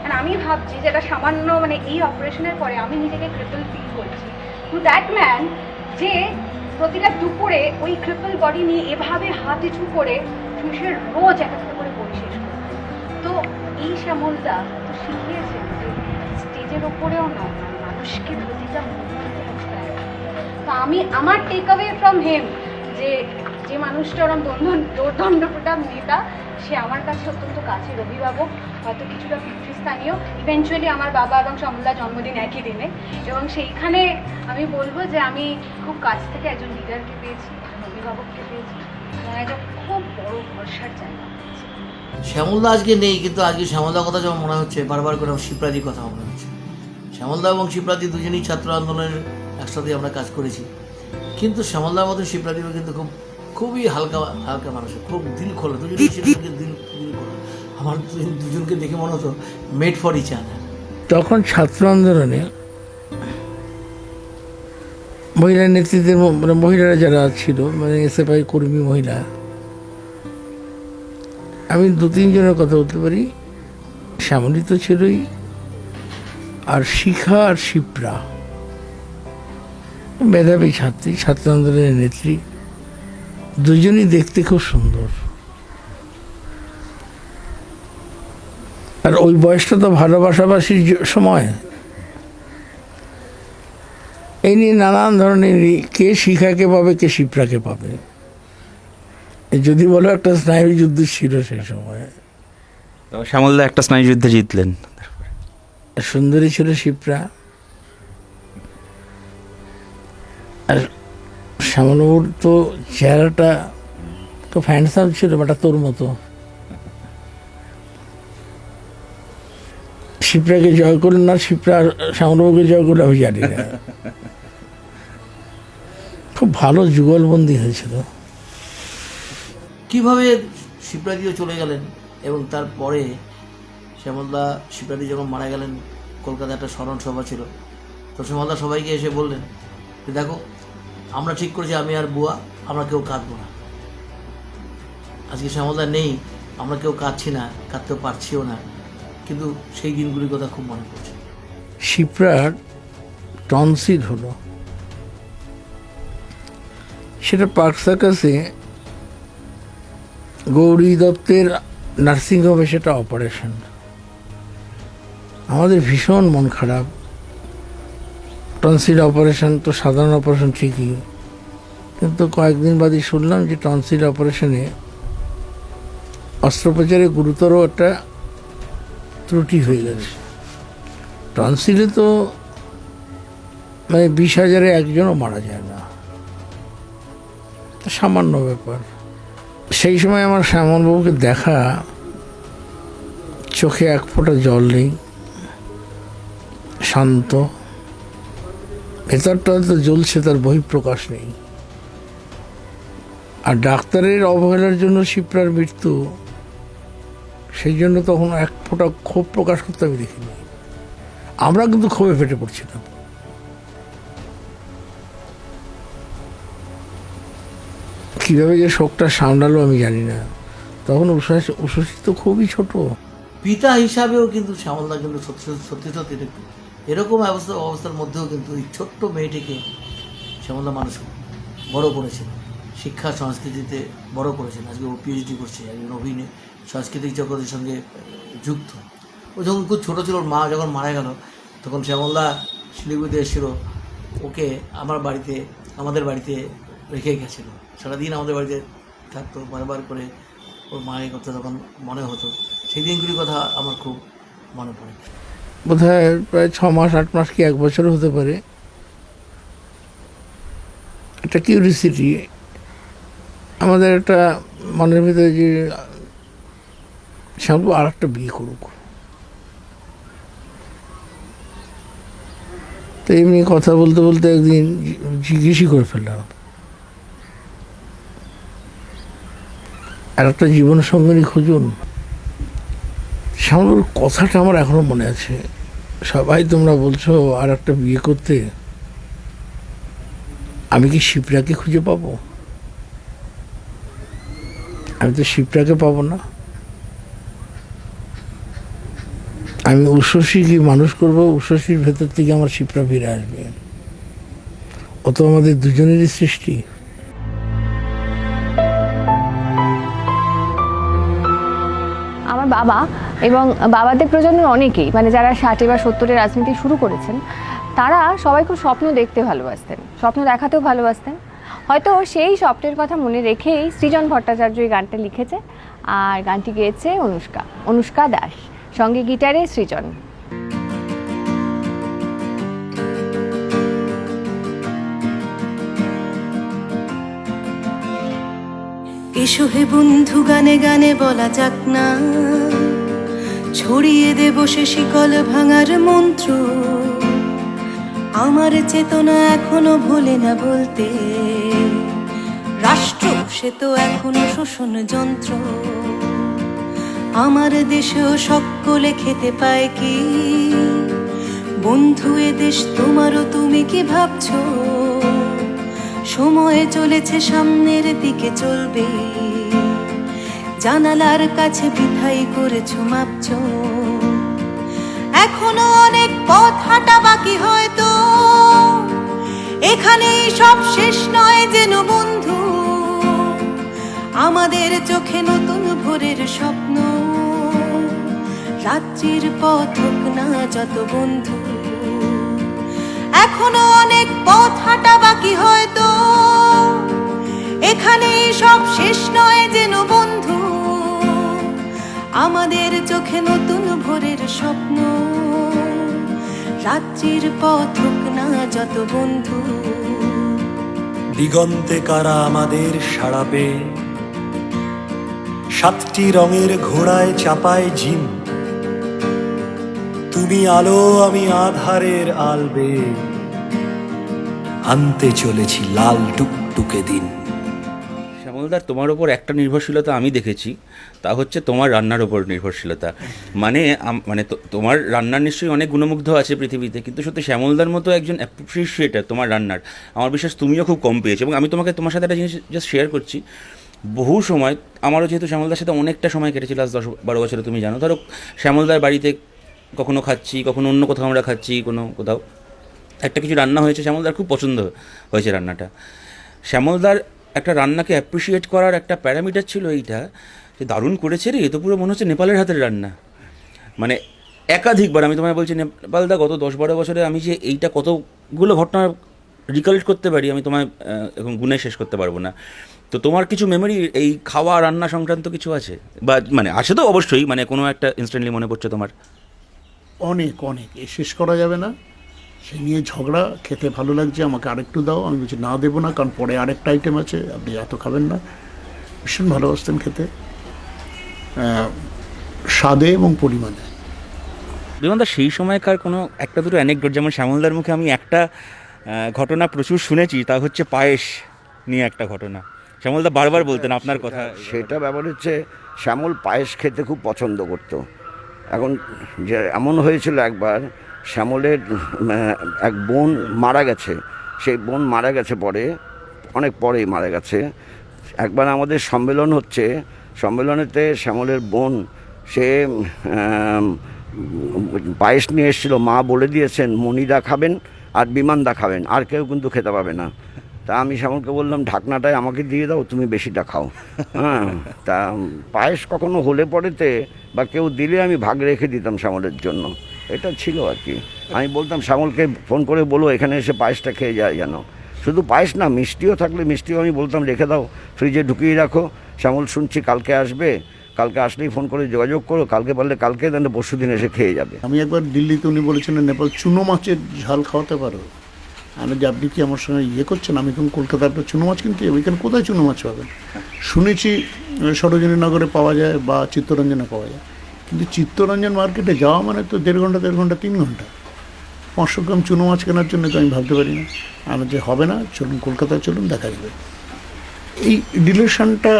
আর আমি ভাবছি যে এটা সামান্য মানে এই অপারেশনের পরে আমি নিজেকে ক্রিপল ফিল করছি টু দ্যাট ম্যান, যে প্রতিটা দুপুরে ওই ক্রিপল বডি নিয়ে এভাবে হাত উঁচু করে শুষে রোজ এক একটা করে বই শেষ করে। তো এই শ্যামলদা তো শিখিয়েছেন যে স্টেজের ওপরেও না, মানুষকে প্রতিটা মুহূর্তে দেয়। তো আমি আমার টেক অ্যাওয়ে ফ্রম হেম যে মানুষটা ওরম দোর্দণ্ডপ্রতাপ নেতা, সে আমার কাছে অত্যন্ত কাছের অভিভাবক, হয়তো কিছুটা পিতৃস্থানীয়। ইভেনচুয়ালি আমার বাবা এবং শ্যামলদার জন্মদিন একই দিনে, এবং সেইখানে আমি বলবো যে আমি খুব কাছ থেকে একজন লিডারকে পেয়েছি, একজন অভিভাবককে পেয়েছি, এবং একজন খুব বড় ভরসার জায়গা। শ্যামলদা আজকে নেই, কিন্তু আজকে শ্যামলদার কথা যেমন মনে হচ্ছে, বারবার করে শিবরাজির কথা মনে হচ্ছে। শ্যামলদা এবং শিবরাজি দুজনেই ছাত্র আন্দোলনের একসাথে আমরা কাজ করেছি, কিন্তু শ্যামলদার মতো শিবরাজিও কিন্তু খুবই হালকা হালকা মানুষ, খুব দিল খোলা, দুজনেই দিল খোলা। আমার দুজনকে দেখে মনে হতো মেড ফর ইচ আদার। তখন ছাত্র আন্দোলনে মহিলা নেতৃত্বের মানে মহিলারা যারা ছিল, মানে এসএফআই কর্মী মহিলা, আমি 2-3 জনের কথা বলতে পারি। শ্যামলী তো ছিলই, আর শিখা আর শিপ্রা মেধাবী ছাত্রী, ছাত্র আন্দোলনের নেত্রী, দুজনই দেখতে খুব সুন্দর। আর ওই বয়সটা তো ভালোবাসাবাসির সময়, এই নিয়ে নানান ধরনের কে শিখাকে পাবে, কে শিপ্রাকে পাবে, যদি বলো একটা স্নায়ু যুদ্ধ ছিল সেই সময়। শ্যামলদা একটা স্নায়ু যুদ্ধে জিতলেন। সুন্দরী ছিল শিপ্রা, আর শ্যামলবাবুর তো চেহারাটা খুব হ্যান্ডসাম ছিল, বাটা তোর মতো। শিপ্রাকে জয় করলেন না, শিপ্রা শ্যামলবাবুকে জয় করলে আমি জানি না। খুব ভালো যুগলবন্দি হয়েছিল। কিভাবে শিপ্রাদিও চলে গেলেন এবং তারপরে শ্যামলদা শিপ্রাদি যখন মারা গেলেন, কলকাতায় একটা স্মরণ সভা ছিল, তো শ্যামলদা সবাইকে এসে বললেন যে দেখো, আমরা ঠিক করেছি আমি আর বুয়া আমরা কেউ কাঁদবো না। আজকে শ্যামলদা নেই, আমরা কেউ কাঁদছি না, কাঁদতেও পারছিও না, কিন্তু সেই দিনগুলির কথা খুব মনে পড়ছে। শিপ্রার টনসিল হলো, সেটা পার্ক সার্কাসে গৌরী দত্তের নার্সিংহোমে সেটা অপারেশন। আমাদের ভীষণ মন খারাপ। টনসিল অপারেশন তো সাধারণ অপারেশন ঠিকই, কিন্তু কয়েকদিন বাদে শুনলাম যে টনসিল অপারেশনে অস্ত্রোপচারে গুরুতর একটা ত্রুটি হয়ে গেছে। টনসিলে তো মানে 20,000-এ একজনও মারা যায় না, সামান্য ব্যাপার। সেই সময় আমার শ্যামলবাবুকে দেখা, চোখে এক ফোঁটা জল নেই, শান্ত, ভেতরটা তো জ্বলছে, তার বহিঃপ্রকাশ নেই। আর ডাক্তারের অবহেলার জন্য শিপ্রার মৃত্যু, সেই জন্য তখন এক ফোঁটা ক্ষোভ প্রকাশ করতে আমি দেখিনি। আমরা কিন্তু ক্ষোভে ফেটে পড়ছিলাম। কীভাবে যে শোকটা সামলালো আমি জানি না। তখন উষসী তো খুবই ছোট। পিতা হিসাবেও কিন্তু শ্যামলদা কিন্তু সত্যি সত্যি সত্যি এরকম অবস্থার মধ্যেও কিন্তু এই ছোট্ট মেয়েটিকে শ্যামলদা মানুষ বড় করেছেন, শিক্ষা সংস্কৃতিতে বড় করেছেন। আজকে ও পিএইচডি করছে, একজন অভিনয় সাংস্কৃতিক জগতের সঙ্গে যুক্ত। ও যখন খুব ছোটো ছিল, ওর মা যখন মারা গেল, তখন শ্যামলদা শিলিগুড়িতে এসেছিল, ওকে আমাদের বাড়িতে রেখে গেছিলো। সারাদিন আমাদের বাড়িতে থাকতো, বারবার করে ওর মায়ের কথা তখন মনে হতো। সেই দিনগুলির কথা আমার খুব মনে পড়ে। বোধহয় প্রায় 6 মাস 8 মাস কি 1 বছর হতে পারে। একটা কিউরিসিটি আমাদের একটা মনের ভিতরে যে শ্যামলবাবু আর একটা বিয়ে করুক। তো এমনি কথা বলতে বলতে একদিন জিজ্ঞেসই করে ফেললাম, আর একটা জীবন সঙ্গিনী খুঁজুন। শ্যামলবাবুর কথাটা আমার এখনো মনে আছে। সবাই তোমরা বলছো আর একটা বিয়ে করতে, আমি কি শিপ্রাকে খুঁজে পাবো? আমি তো শিপ্রাকে পাবো না। আমি উষসীকে মানুষ করবো, উষসীর ভেতর থেকে আমার শিপ্রা ফিরে আসবে। ও তো আমাদের দুজনেরই সৃষ্টি। আমার বাবা এবং বাবাদের প্রজন্মের অনেকেই, মানে যারা 60 বা 70-এ রাজনীতি শুরু করেছেন, তারা সবাই খুব স্বপ্ন দেখতে ভালোবাসতেন, স্বপ্ন দেখাতেও ভালোবাসতেন। হয়তো সেই স্বপ্নের কথা মনে রেখেই সৃজন ভট্টাচার্য এই গানটা লিখেছে, আর গানটি গেয়েছে অনুষ্কা দাস, সঙ্গে গিটারে সৃজন। এসো হে বন্ধু, গানে গানে বলা যাক না, ছড়িয়ে দেব সে শিকল ভাঙার মন্ত্র। আমার চেতনা এখনো ভোলে না বলতে, রাষ্ট্র সে তো এখনো শোষণ যন্ত্র। আমার দেশেও সকলে খেতে পায় কি বন্ধু, এ দেশ তোমারও, তুমি কি ভাবছো? সময় চলেছে, সামনের দিকে চলবে, জানালার কাছে বিধাই করেছো মাপছ। এখনো অনেক পথ হাঁটা বাকি, হয়তো এখানেই সব শেষ নয় যেন বন্ধু। আমাদের চোখে নতুন ভোরের স্বপ্ন, রাত্রির পথ হোক না যত বন্ধু। এখনো অনেক পথ হাঁটা বাকি, হয়তো এখানেই সব শেষ নয় যেন বন্ধু। আমাদের চোখে নতুন ভোরের স্বপ্ন। রাজ্যের পথ হোক না যত বন্ধু, দিগন্তে কারা আমাদের সাড়াবে, 7টি রঙের ঘোড়ায় চাপায় ঝিম, তুমি আলো আমি আধারের আলবে, আনতে চলেছি লাল টুকটুকে দিন। শ্যামলদার তোমার ওপর একটা নির্ভরশীলতা আমি দেখেছি, তা হচ্ছে তোমার রান্নার ওপর নির্ভরশীলতা। মানে তোমার রান্নার নিশ্চয়ই অনেক গুণমুগ্ধ আছে পৃথিবীতে, কিন্তু সত্যি শ্যামলদার মতো একজন অ্যাপ্রিসিয়েটার তোমার রান্নার আমার বিশ্বাস তুমিও খুব কম পেয়েছো। এবং আমি তোমার সাথে একটা জিনিস জাস্ট শেয়ার করছি, বহু সময় আমারও যেহেতু শ্যামলদার সাথে অনেকটা সময় কেটেছিল, আজ 10-12 বছরে, তুমি জানো, ধরো শ্যামলদার বাড়িতে কখনো খাচ্ছি, কখনো অন্য কোথাও আমরা খাচ্ছি, কোথাও একটা কিছু রান্না হয়েছে, শ্যামলদার খুব পছন্দ হয়েছে রান্নাটা। শ্যামলদার একটা রান্নাকে অ্যাপ্রিসিয়েট করার একটা প্যারামিটার ছিল এইটা, যে দারুণ করেছে রে, এ তো পুরো মনে হচ্ছে নেপালের হাতের রান্না। মানে একাধিকবার আমি তোমায় বলছি, নেপালদা গত 10-12 বছরে আমি যে এইটা কতগুলো ঘটনা রিকালেক্ট করতে পারি, আমি তোমায় এখন গুণে শেষ করতে পারবো না। তো তোমার কিছু মেমোরি এই খাওয়া রান্না সংক্রান্ত কিছু আছে, বা মানে আছে তো অবশ্যই, মানে কোনো একটা ইনস্ট্যান্টলি মনে পড়ছে তোমার? অনেক অনেক, এ শেষ করা যাবে না। সে নিয়ে ঝগড়া, খেতে ভালো লাগছে, আমাকে আরেকটু দাও, আমি বলছি না দেবো না, কারণ পরে আরেকটা আইটেম আছে, আপনি এত খাবেন না। ভীষণ ভালোবাসতেন খেতে, স্বাদে এবং পরিমাণে। বিমানদা সেই সময়কার কোনো একটা দুটো অ্যানেকডোট, যেমন শ্যামলদার মুখে আমি একটা ঘটনা প্রচুর শুনেছি, তা হচ্ছে পায়েস নিয়ে একটা ঘটনা। শ্যামলদা বারবার বলতেন আপনার কথা। সেটা ব্যাপার হচ্ছে, শ্যামল পায়েস খেতে খুব পছন্দ করত। এখন যে এমন হয়েছিল একবার, শ্যামলের এক বোন মারা গেছে, সেই বোন মারা গেছে পরে, অনেক পরেই মারা গেছে। একবার আমাদের সম্মেলন হচ্ছে, সম্মেলনেতে শ্যামলের বোন সে পায়েস নিয়ে এসেছিল। মা বলে দিয়েছেন মণিদা খাবেন আর বিমানদা খাবেন, আর কেউ কিন্তু খেতে পাবে না। তা আমি শ্যামলকে বললাম ঢাকনাটাই আমাকে দিয়ে দাও, তুমি বেশিটা খাও। হ্যাঁ, তা পায়েস কখনো হলে পরেতে বা কেউ দিলে আমি ভাগ রেখে দিতাম শ্যামলের জন্য, এটা ছিল আর কি। আমি বলতাম শ্যামলকে ফোন করে বলো এখানে এসে পায়েসটা খেয়ে যায় যেন। শুধু পায়েস না, মিষ্টিও থাকলে মিষ্টিও আমি বলতাম রেখে দাও, ফ্রিজে ঢুকিয়ে রাখো। শ্যামল শুনছি কালকে আসবে, কালকে আসলেই ফোন করে যোগাযোগ করো, কালকে পারলে কালকে, তাহলে পরশু দিন এসে খেয়ে যাবে। আমি একবার দিল্লিতে, উনি বলেছিলেন নেপাল চুনো মাছের ঝাল খাওয়াতে পারো। আমি যে আপনি কি আমার সঙ্গে ইয়ে করছেন, আমি এখন কলকাতায় আপনার চুনো মাছ কিনতে যাবো, এখানে কোথায় চুনো মাছ পাবেন? শুনেছি সরোজিনীনগরে পাওয়া যায় বা চিত্তরঞ্জনে পাওয়া যায়, কিন্তু চিত্তরঞ্জন মার্কেটে যাওয়া মানে তো 1.5 ঘন্টা 3 ঘন্টা 500 গ্রাম চুনো মাছ কেনার জন্য তো আমি ভাবতে পারি না। আমার যে হবে না, চলুন কলকাতায় চলুন, দেখা যাবে। এই রিলেশনটা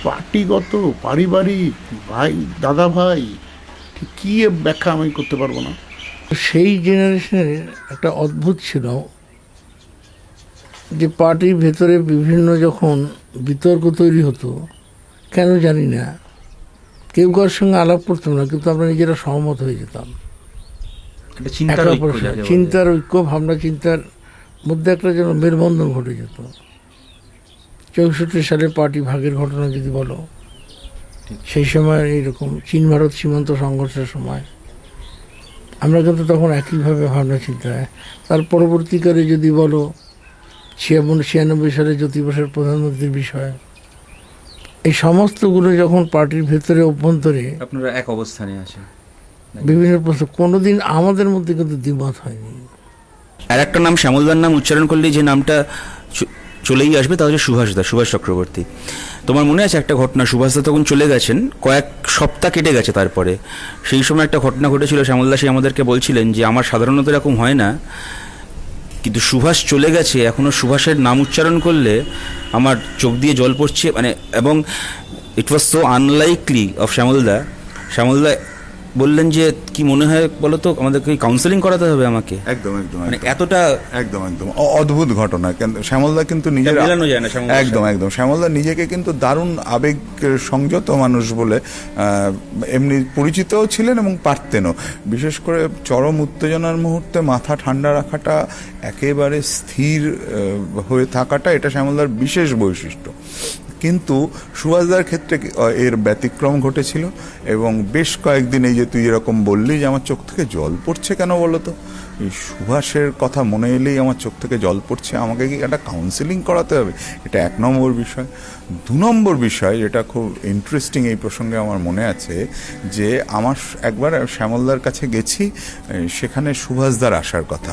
পার্টিগত, পারিবারিক, ভাই দাদা ভাই, ঠিক কী ব্যাখ্যা আমি করতে পারবো না। সেই জেনারেশনের একটা অদ্ভুত ছিল যে পার্টির ভেতরে বিভিন্ন যখন বিতর্ক তৈরি হতো, কেন জানি না, কেউ কারোর সঙ্গে আলাপ করতাম না, কিন্তু আমরা নিজেরা সহমত হয়ে যেতাম। চিন্তার ঐক্য, ভাবনা চিন্তার মধ্যে একটা যেন মেলবন্ধন ঘটে যেত। 64 সালে পার্টি ভাগের ঘটনা যদি বলো, সেই সময় এইরকম চীন ভারত সীমান্ত সংঘর্ষের সময় আমরা কিন্তু তখন একইভাবে ভাবনা চিন্তা। তার পরবর্তীকালে যদি বলো 96 সালে জ্যোতি বসুর প্রধানমন্ত্রীর বিষয়, এই সমস্তগুলো যখন পার্টির ভেতরে অভ্যন্তরে আপনারা এক অবস্থানে আছেন, বিভিন্ন প্রশ্ন, কোনোদিন আমাদের মধ্যে কিন্তু দ্বিমত হয়নি। আর একটা নাম শ্যামলদার নাম উচ্চারণ করলেই যে নামটা চলেই আসবে, তা হচ্ছে সুভাষ চক্রবর্তী। তোমার মনে আছে একটা ঘটনা, সুভাষদা তখন চলে গেছেন, কয়েক সপ্তাহ কেটে গেছে তারপরে, সেই সময় একটা ঘটনা ঘটেছিল। শ্যামলদা সে আমাদেরকে বলছিলেন যে আমার সাধারণত এরকম হয় না, কিন্তু সুভাষ চলে গেছে, এখনও সুভাষের নাম উচ্চারণ করলে আমার চোখ দিয়ে জল পড়ছে, মানে, এবং it was so unlikely of শ্যামলদা বললেন যে কি মনে হয় বলো তো, আমাদেরকে কাউন্সেলিং করাতে হবে আমাকে। একদম একদম, মানে এতটা একদম একদম অদ্ভুত ঘটনা। শ্যামলদা কিন্তু নিজের একদম শ্যামলদা নিজেকে কিন্তু দারুণ আবেগ সংযত মানুষ বলে এমনি পরিচিতও ছিলেন এবং পারতেনও। বিশেষ করে চরম উত্তেজনার মুহূর্তে মাথা ঠান্ডা রাখাটা, একেবারে স্থির হয়ে থাকাটা, এটা শ্যামলদার বিশেষ বৈশিষ্ট্য। কিন্তু সুভাষদার ক্ষেত্রে এর ব্যতিক্রম ঘটেছিল, এবং বেশ কয়েকদিন এই যে তুই এরকম বললি যে আমার চোখ থেকে জল পড়ছে কেন বলো তো, এই সুভাষের কথা মনে এলেই আমার চোখ থেকে জল পড়ছে। আমাকে কি একটা কাউন্সেলিং করাতে হবে? এটা 1 নম্বর বিষয়। 2 নম্বর বিষয় যেটা খুব ইন্টারেস্টিং এই প্রসঙ্গে আমার মনে আছে, যে আমার একবার শ্যামলদার কাছে গেছি, সেখানে সুভাষদার আসার কথা।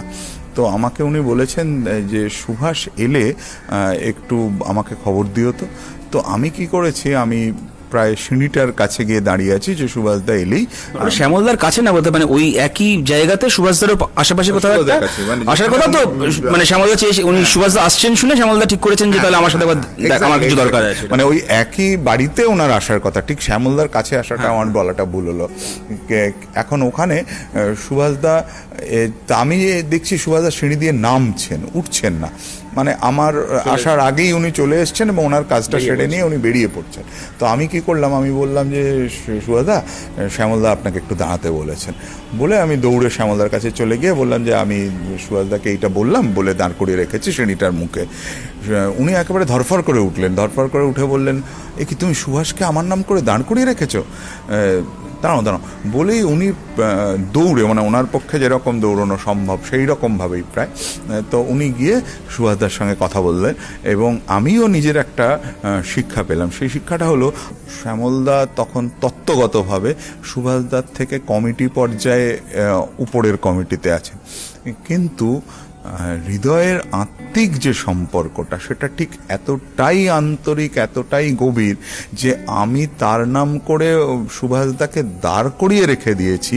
তো আমাকে উনি বলেছেন যে সুভাষ এলে একটু আমাকে খবর দিও। তো আমি কি করেছি, আমি প্রায় সিঁড়িটার কাছে গিয়ে দাঁড়িয়ে আছি যে সুভাষদা এলেই। শ্যামলদার কাছে না বলতে, মানে ওই একই জায়গাতে সুভাষদার আশেপাশে কোথাও একটা আসার কথা। তো মানে শ্যামলদা চেয়ে উনি সুভাষদা আসছেন শুনে শ্যামলদা ঠিক করেছেন যে তাহলে আমার সাথে আমার কিছু দরকার আছে, মানে ওই একই বাড়িতে ওনার আসার কথা। ঠিক শ্যামলদার কাছে আসাটা আমার বলাটা ভুল হলো। এখন ওখানে সুভাষদা, আমি দেখছি সুভাষদা সিঁড়ি দিয়ে নামছেন, উঠছেন না, মানে আমার আসার আগেই উনি চলে এসছেন এবং ওনার কাজটা সেরে নিয়ে উনি বেরিয়ে পড়ছেন। তো আমি কি করলাম, আমি বললাম যে সুভাষদা, শ্যামলদা আপনাকে একটু দাঁড়াতে বলেছেন। বলে আমি দৌড়ে শ্যামলদার কাছে চলে গিয়ে বললাম যে আমি সুভাষদাকে এইটা বললাম, বলে দাঁড় করিয়ে রেখেছি সিঁড়িটার মুখে। উনি একেবারে ধরফর করে উঠলেন, ধরফর করে উঠে বললেন, এ কি তুমি সুভাষকে আমার নাম করে দাঁড় করিয়ে রেখেছো? দাঁড়াও বলেই উনি দৌড়ে, মানে ওনার পক্ষে যেরকম দৌড়ানো সম্ভব সেই রকমভাবেই প্রায়, তো উনি গিয়ে সুভাষদার সঙ্গে কথা বললেন এবং আমিও নিজের একটা শিক্ষা পেলাম। সেই শিক্ষাটা হলো, শ্যামলদা তখন তত্ত্বগতভাবে সুভাষদার থেকে কমিটি পর্যায়ে উপরের কমিটিতে আছেন, কিন্তু হৃদয়ের আত্মিক যে সম্পর্কটা সেটা ঠিক এতটাই আন্তরিক, এতটাই গভীর যে আমি তার নাম করে সুভাষদাকে দাঁড় করিয়ে রেখে দিয়েছি।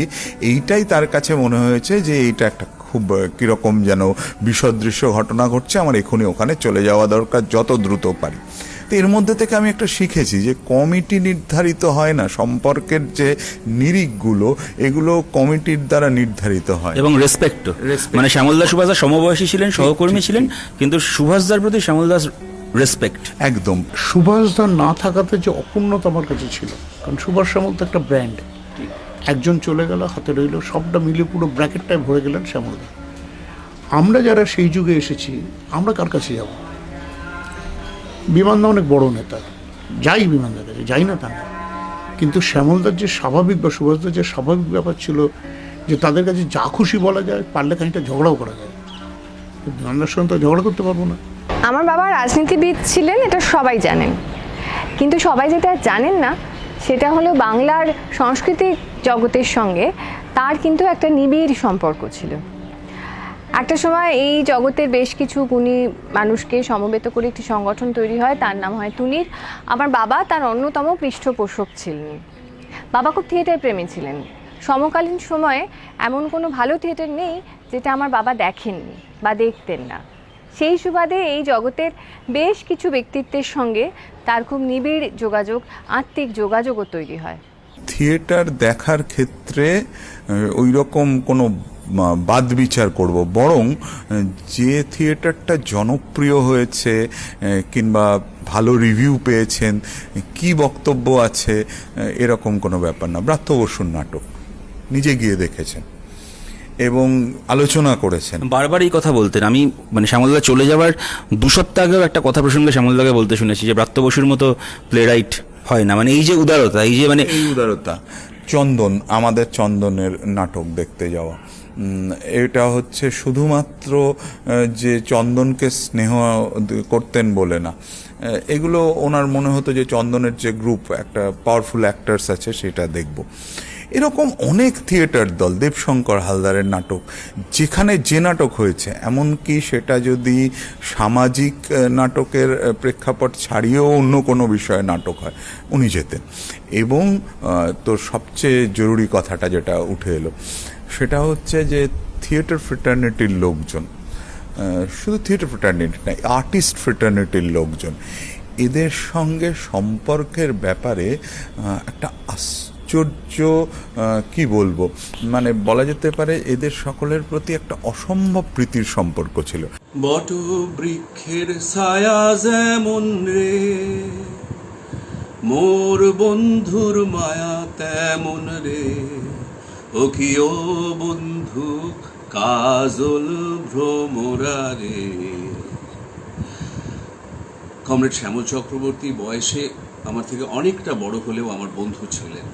এইটাই তার কাছে মনে হয়েছে যে এইটা একটা খুব কীরকম যেন বিসদৃশ্য ঘটনা ঘটছে, আমার এখনই ওখানে চলে যাওয়া দরকার যত দ্রুত পারি। তো এর মধ্যে থেকে আমি একটা শিখেছি যে কমিটি নির্ধারিত হয় না, সম্পর্কের যে নিরিখগুলো এগুলো কমিটির দ্বারা নির্ধারিত হয়। এবং রেসপেক্ট, মানে শ্যামলদা সুভাষদা সমবয়সী ছিলেন, সহকর্মী ছিলেন, কিন্তু সুভাষদার প্রতি শ্যামলদার রেসপেক্ট একদম। সুভাষদার না থাকাতে যে অপূর্ণতা আমার কাছে ছিল, কারণ সুভাষ শ্যামল তো একটা ব্র্যান্ড। একজন চলে গেল, হাতে রইল, সবটা মিলে পুরো ব্র্যাকেটটায় ভরে গেলেন শ্যামলদা। আমরা যারা সেই যুগে এসেছি, আমরা কার কাছে যাব? বিমানদা অনেক বড় নেতা, যাই বিমানদার কাছে, যাই না তা না, কিন্তু শ্যামলদার যে স্বাভাবিক বা সুভাষদার যে স্বাভাবিক ব্যাপার ছিল যে তাদের কাছে যা খুশি বলা যায়, পারলে খানিকটা ঝগড়াও করা যায়। বিমানদার সঙ্গে তো ঝগড়া করতে পারবো না। আমার বাবা রাজনীতিবিদ ছিলেন, এটা সবাই জানেন, কিন্তু সবাই যেটা জানেন না সেটা হলো বাংলার সাংস্কৃতিক জগতের সঙ্গে তার কিন্তু একটা নিবিড় সম্পর্ক ছিল। একটা সময় এই জগতের বেশ কিছু গুণী মানুষকে সমবেত করে একটি সংগঠন তৈরি হয়, তার নাম হয় তুনির। আমার বাবা তার অন্যতম পৃষ্ঠপোষক ছিলেন। বাবা খুব থিয়েটার প্রেমী ছিলেন। সমকালীন সময়ে এমন কোনো ভালো থিয়েটার নেই যেটা আমার বাবা দেখেননি বা দেখতেন না। সেই সুবাদে এই জগতের বেশ কিছু ব্যক্তিত্বের সঙ্গে তার খুব নিবিড় যোগাযোগ, আত্মিক যোগাযোগও তৈরি হয়। থিয়েটার দেখার ক্ষেত্রে ওই রকম কোনো বাদ বিচার করব, বরং যে থিয়েটারটা জনপ্রিয় হয়েছে কিংবা ভালো রিভিউ পেয়েছেন, কি বক্তব্য আছে, এরকম কোনো ব্যাপার না। ব্রাত্য বসুর নাটক নিজে গিয়ে দেখেছেন এবং আলোচনা করেছেন, বারবার এই কথা বলতেন। আমি মানে শ্যামলদা চলে যাওয়ার 2 সপ্তাহ আগেও একটা কথা প্রসঙ্গে শ্যামলদাকে বলতে শুনেছি যে ব্রাত্য বসুর মতো প্লে রাইট হয় না। মানে এই যে উদারতা, এই যে মানে এই উদারতা। চন্দন, আমাদের চন্দনের নাটক দেখতে যাওয়া, এটা হচ্ছে শুধুমাত্র যে চন্দনকে স্নেহ করতেন বলে না, এগুলো ওনার মনে হতো যে চন্দনের যে গ্রুপ, একটা পাওয়ারফুল অ্যাক্টার্স আছে, সেটা দেখব। এরকম অনেক থিয়েটার দল, দেবশঙ্কর হালদারের নাটক, যেখানে যে নাটক হয়েছে, এমনকি সেটা যদি সামাজিক নাটকের প্রেক্ষাপট ছাড়িয়েও অন্য কোনো বিষয়ে নাটক হয়, উনি যেতেন। এবং তো সবচেয়ে জরুরি কথাটা যেটা উঠে এলো সেটা হচ্ছে যে থিয়েটার ফ্রেটার্নিটির লোকজন, শুধু থিয়েটার ফ্রেটার্নিটি না, আর্টিস্ট ফ্রেটার্নিটির লোকজন, এদের সঙ্গে সম্পর্কের ব্যাপারে একটা আশ্চর্য, কি বলবো, মানে বলা যেতে পারে এদের সকলের প্রতি একটা অসম্ভব প্রীতির সম্পর্ক ছিল। বট বৃক্ষের ছায়া যেমন রে, মোর বন্ধুর মায়া তেমন রে, ও কি ও বন্ধু কাজল ভ্রমরা রে। কমরেড শ্যামল চক্রবর্তী বয়সে আমার থেকে অনেকটা বড় হলেও আমার বন্ধু ছিলেন।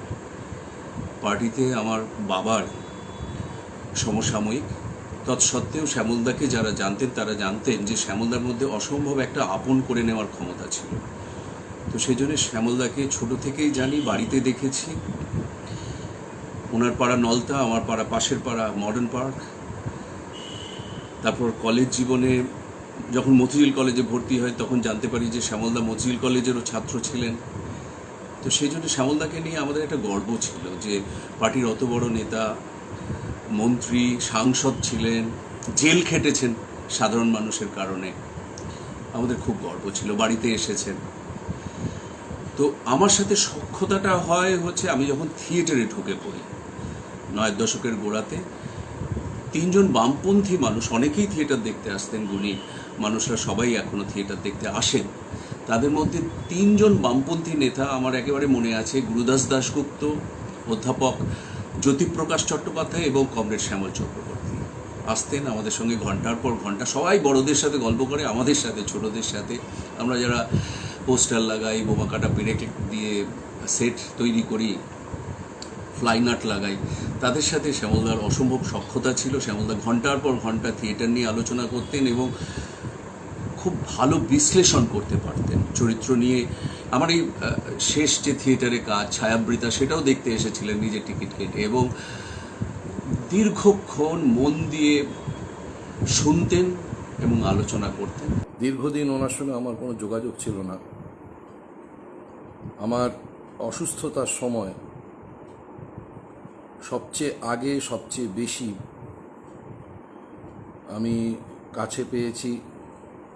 পার্টিতে আমার বাবার সমসাময়িক তৎসত্ত্বেও শ্যামলদাকে যারা জানতেন তারা জানতেন যে শ্যামলদার মধ্যে অসম্ভব একটা আপন করে নেওয়ার ক্ষমতা ছিল। তো সেই জন্য শ্যামলদাকে ছোট থেকেই জানি, বাড়িতে দেখেছি। ওনার পাড়া নলতা, আমার পাড়া পাশের পাড়া মডার্ন পার্ক। তারপর কলেজ জীবনে যখন মতিঝিল কলেজে ভর্তি হয় তখন জানতে পারি যে শ্যামলদা মতিঝিল কলেজেরও ছাত্র ছিলেন। তো সেই জন্য শ্যামলদাকে নিয়ে আমাদের একটা গর্ব ছিল যে পার্টির অত বড় নেতা, মন্ত্রী, সাংসদ ছিলেন, জেল খেটেছেন সাধারণ মানুষের কারণে। আমাদের খুব গর্ব ছিল, বাড়িতে এসেছেন। তো আমার সাথে সখ্যতাটা হচ্ছে আমি যখন থিয়েটারে ঢুকে পড়ি ৯ দশকের গোড়াতে। 3 জন বামপন্থী মানুষ, অনেকেই থিয়েটার দেখতে আসতেন, গুণী মানুষরা সবাই এখনো থিয়েটার দেখতে আসেন। তাদের মধ্যে 3 জন বামপন্থী নেতা আমার একেবারে মনে আছে, গুরুদাস দাশগুপ্ত, অধ্যাপক জ্যোতিপ্রকাশ চট্টোপাধ্যায় এবং কমরেড শ্যামল চক্রবর্তী আসতেন আমাদের সঙ্গে ঘন্টার পর ঘন্টা। সবাই বড়দের সাথে গল্প করে, আমাদের সাথে, ছোটদের সাথে। আমরা যারা পোস্টার লাগাই, বোমা কাটা পেরেক দিয়ে সেট তৈরি করি, ফ্লাই নাট লাগাই, তাদের সাথে শ্যামলদার অসম্ভব সখ্যতা ছিল। শ্যামলদা ঘন্টার পর ঘন্টা থিয়েটার নিয়ে আলোচনা করতেন এবং খুব ভালো বিশ্লেষণ করতে পারতেন চরিত্র নিয়ে। আমার এই শেষ যে থিয়েটারে কাজ ছায়াবৃতা, সেটাও দেখতে এসেছিলেন নিজের টিকিট কেটে এবং দীর্ঘক্ষণ মন দিয়ে শুনতেন এবং আলোচনা করতেন। দীর্ঘদিন ওনার সঙ্গে আমার কোনো যোগাযোগ ছিল না। আমার অসুস্থতার সময় সবচেয়ে আগে, সবচেয়ে বেশি আমি কাছে পেয়েছি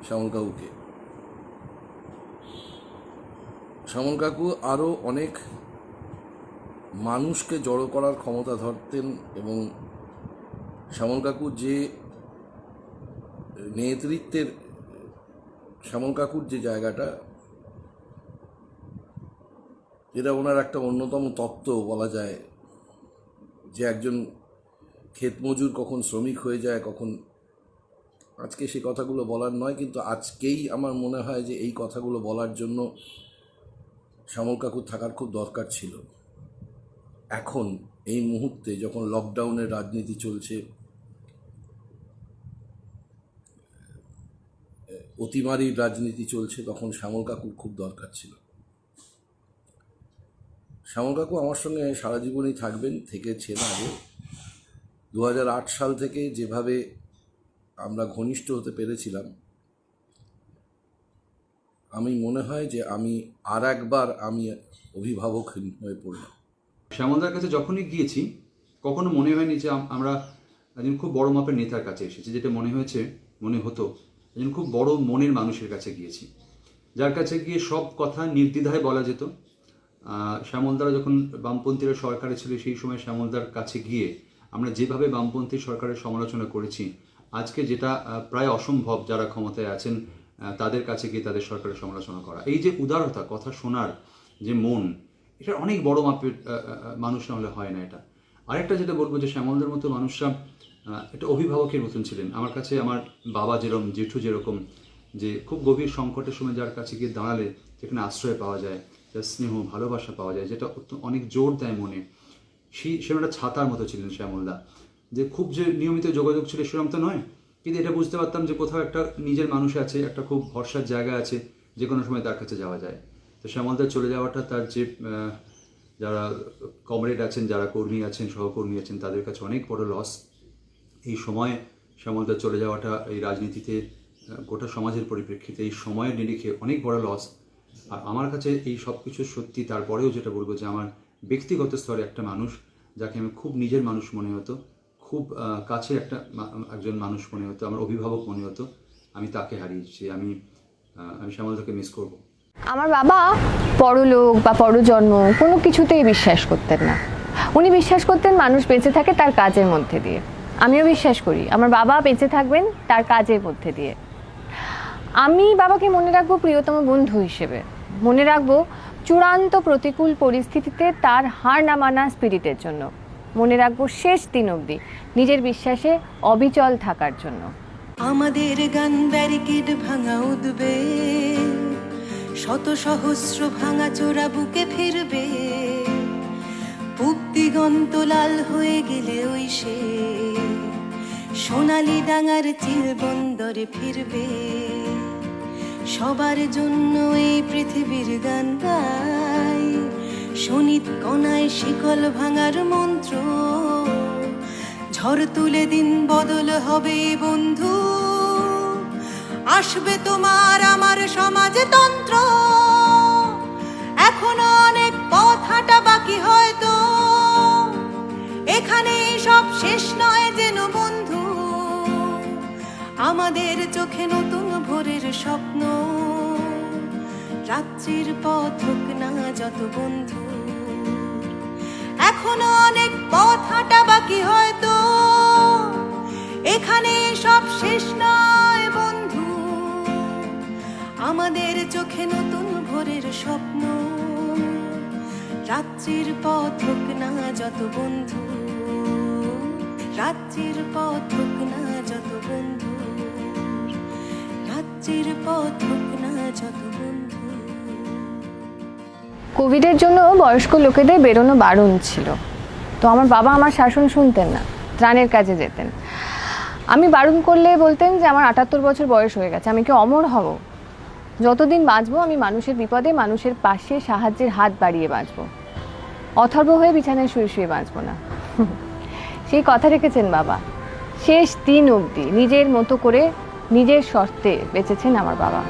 শ্যামল কাকুকে। শ্যামল কাকু আরও অনেক মানুষকে জড়ো করার ক্ষমতা ধরতেন এবং শ্যামল কাকু যে নেতৃত্বের, শ্যামল কাকুর যে জায়গাটা, যেটা ওনার একটা অন্যতম তত্ত্ব বলা যায়, যে একজন ক্ষেতমজুর কখন শ্রমিক হয়ে যায়, কখন, আজকে সে কথাগুলো বলার নয়, কিন্তু আজকেই আমার মনে হয় যে এই কথাগুলো বলার জন্য শ্যামল কাকুর থাকার খুব দরকার ছিল। এখন এই মুহূর্তে যখন লকডাউনের রাজনীতি চলছে, অতিমারির রাজনীতি চলছে, তখন শ্যামল কাকুর খুব দরকার ছিল। শ্যামল কাকু আমার সঙ্গে সারা জীবনই থাকবেন, থেকেছেন আগে। 2008 সাল থেকে যেভাবে আমরা ঘনিষ্ঠ হতে পেরেছিলাম, আমি মনে হয় যে আমি আর একবার আমি অভিভাবকহীন হয়ে পড়লাম। শ্যামলদার কাছে যখনই গিয়েছি কখনো মনে হয়নি যে আমরা একজন খুব বড় মাপের নেতার কাছে এসেছি, যেটা মনে হতো একজন খুব বড় মনের মানুষের কাছে গিয়েছি, যার কাছে গিয়ে সব কথা নির্দ্বিধায় বলা যেত। শ্যামলদারা যখন বামপন্থীরা সরকারে ছিল, সেই সময় শ্যামলদার কাছে গিয়ে আমরা যেভাবে বামপন্থী সরকারের সমালোচনা করেছি, আজকে যেটা প্রায় অসম্ভব যারা ক্ষমতায় আছেন তাদের কাছে গিয়ে তাদের সরকারের সমালোচনা করা। এই যে উদারতা, কথা শোনার যে মন, এটা অনেক বড় মাপের মানুষ না হলে হয় না এটা। আরেকটা যেটা বলবো যে শ্যামলদার মতো মানুষরা একটা অভিভাবকের মতন ছিলেন। আমার কাছে আমার বাবা যেরকম, জেঠু যেরকম, যে খুব গভীর সংকটের সময় যার কাছে গিয়ে দাঁড়ালে যেখানে আশ্রয় পাওয়া যায়, যার স্নেহ ভালোবাসা পাওয়া যায়, যেটা অনেক জোর দেয় মনে, সেরকম একটা ছাতার মতো ছিলেন শ্যামলদা। যে খুব যে নিয়মিত যোগাযোগ ছিল সেরকম তো নয়, কিন্তু এটা বুঝতে পারতাম যে কোথাও একটা নিজের মানুষ আছে, একটা খুব ভরসার জায়গা আছে, যে কোনো সময় তার কাছে যাওয়া যায়। তো শ্যামলদার চলে যাওয়াটা তার যে যারা কমরেড আছেন, যারা কর্মী আছেন, সহকর্মী আছেন, তাদের কাছে অনেক বড় লস। এই সময় শ্যামলদার চলে যাওয়াটা এই রাজনীতিতে, গোটা সমাজের পরিপ্রেক্ষিতে, এই সময়ের নিরিখে অনেক বড় লস। আর আমার কাছে এই সব কিছু সত্যি, তারপরেও যেটা বলবো যে আমার ব্যক্তিগত স্তরে একটা মানুষ যাকে আমি খুব নিজের মানুষ মনে হতো, খুব কাছে একজন মানুষ মনে হতো, আমার অভিভাবক মনে হতো, আমি তাকে হারিয়েছি। আমি শ্যামলদাকে মিস করব। আমার বাবা পরলোক বা পরজন্ম কোনো কিছুতেই বিশ্বাস করতেন না। উনি বিশ্বাস করতেন মানুষ বেঁচে থাকে তার কাজের মধ্যে দিয়ে। আমিও বিশ্বাস করি আমার বাবা বেঁচে থাকবেন তার কাজের মধ্যে দিয়ে। আমি বাবাকে মনে রাখবো প্রিয়তম বন্ধু হিসেবে, মনে রাখবো চূড়ান্ত প্রতিকূল পরিস্থিতিতে তার হার না মানা স্পিরিটের জন্য, মনে রাখবো শেষ দিন অবধি নিজের বিশ্বাসে অবিচল থাকার জন্য। আমাদের গান ব্যারিকেড ভাঙা উঠবে, শত সহস্র ভাঙা চোরা বুকে ফিরবে, পূব দিগন্ত লাল হয়ে গেলে ওই সে সোনালি ডাঙার চিল বন্দরে ফিরবে, সবার জন্য এই পৃথিবীর গান গাই, শোনিত কণায় শিকল ভাঙার মন্ত্র, ঝড় তুলে দিন বদল হবে বন্ধু, আসবে তোমার আমার সমাজতন্ত্র। এখনো অনেক পথ হাঁটা বাকি হয়তো, এখানে সব শেষ নয় যেন বন্ধু, আমাদের চোখে নতুন ভোরের স্বপ্ন, রাত্রির পথ হোক না যত বন্ধু, এখনো অনেক পথ হাঁটা বাকি হয়তো, এখানে সব শেষ নয় বন্ধু, আমাদের চোখে নতুন ভোরের স্বপ্ন, রাত্রির পথ হোক না যত বন্ধু, রাত্রির পথ হোক না যত বন্ধু, রাত্রির পথ হোক না যত বন্ধু। কোভিডের জন্য বয়স্ক লোকেদের বেরোনো বারণ ছিল, তো আমার বাবা আমার শাসন শুনতেন না, ত্রাণের কাজে যেতেন। আমি বারণ করলে বলতেন যে আমার 78 বছর বয়স হয়ে গেছে, আমি কি অমর হব? যতদিন বাঁচবো আমি মানুষের বিপদে মানুষের পাশে সাহায্যের হাত বাড়িয়ে বাঁচবো, অথর্ব হয়ে বিছানায় শুয়ে শুয়ে বাঁচবো না। সেই কথা রেখেছেন বাবা, শেষ দিন অবধি নিজের মতো করে নিজের শর্তে বেঁচেছেন আমার বাবা।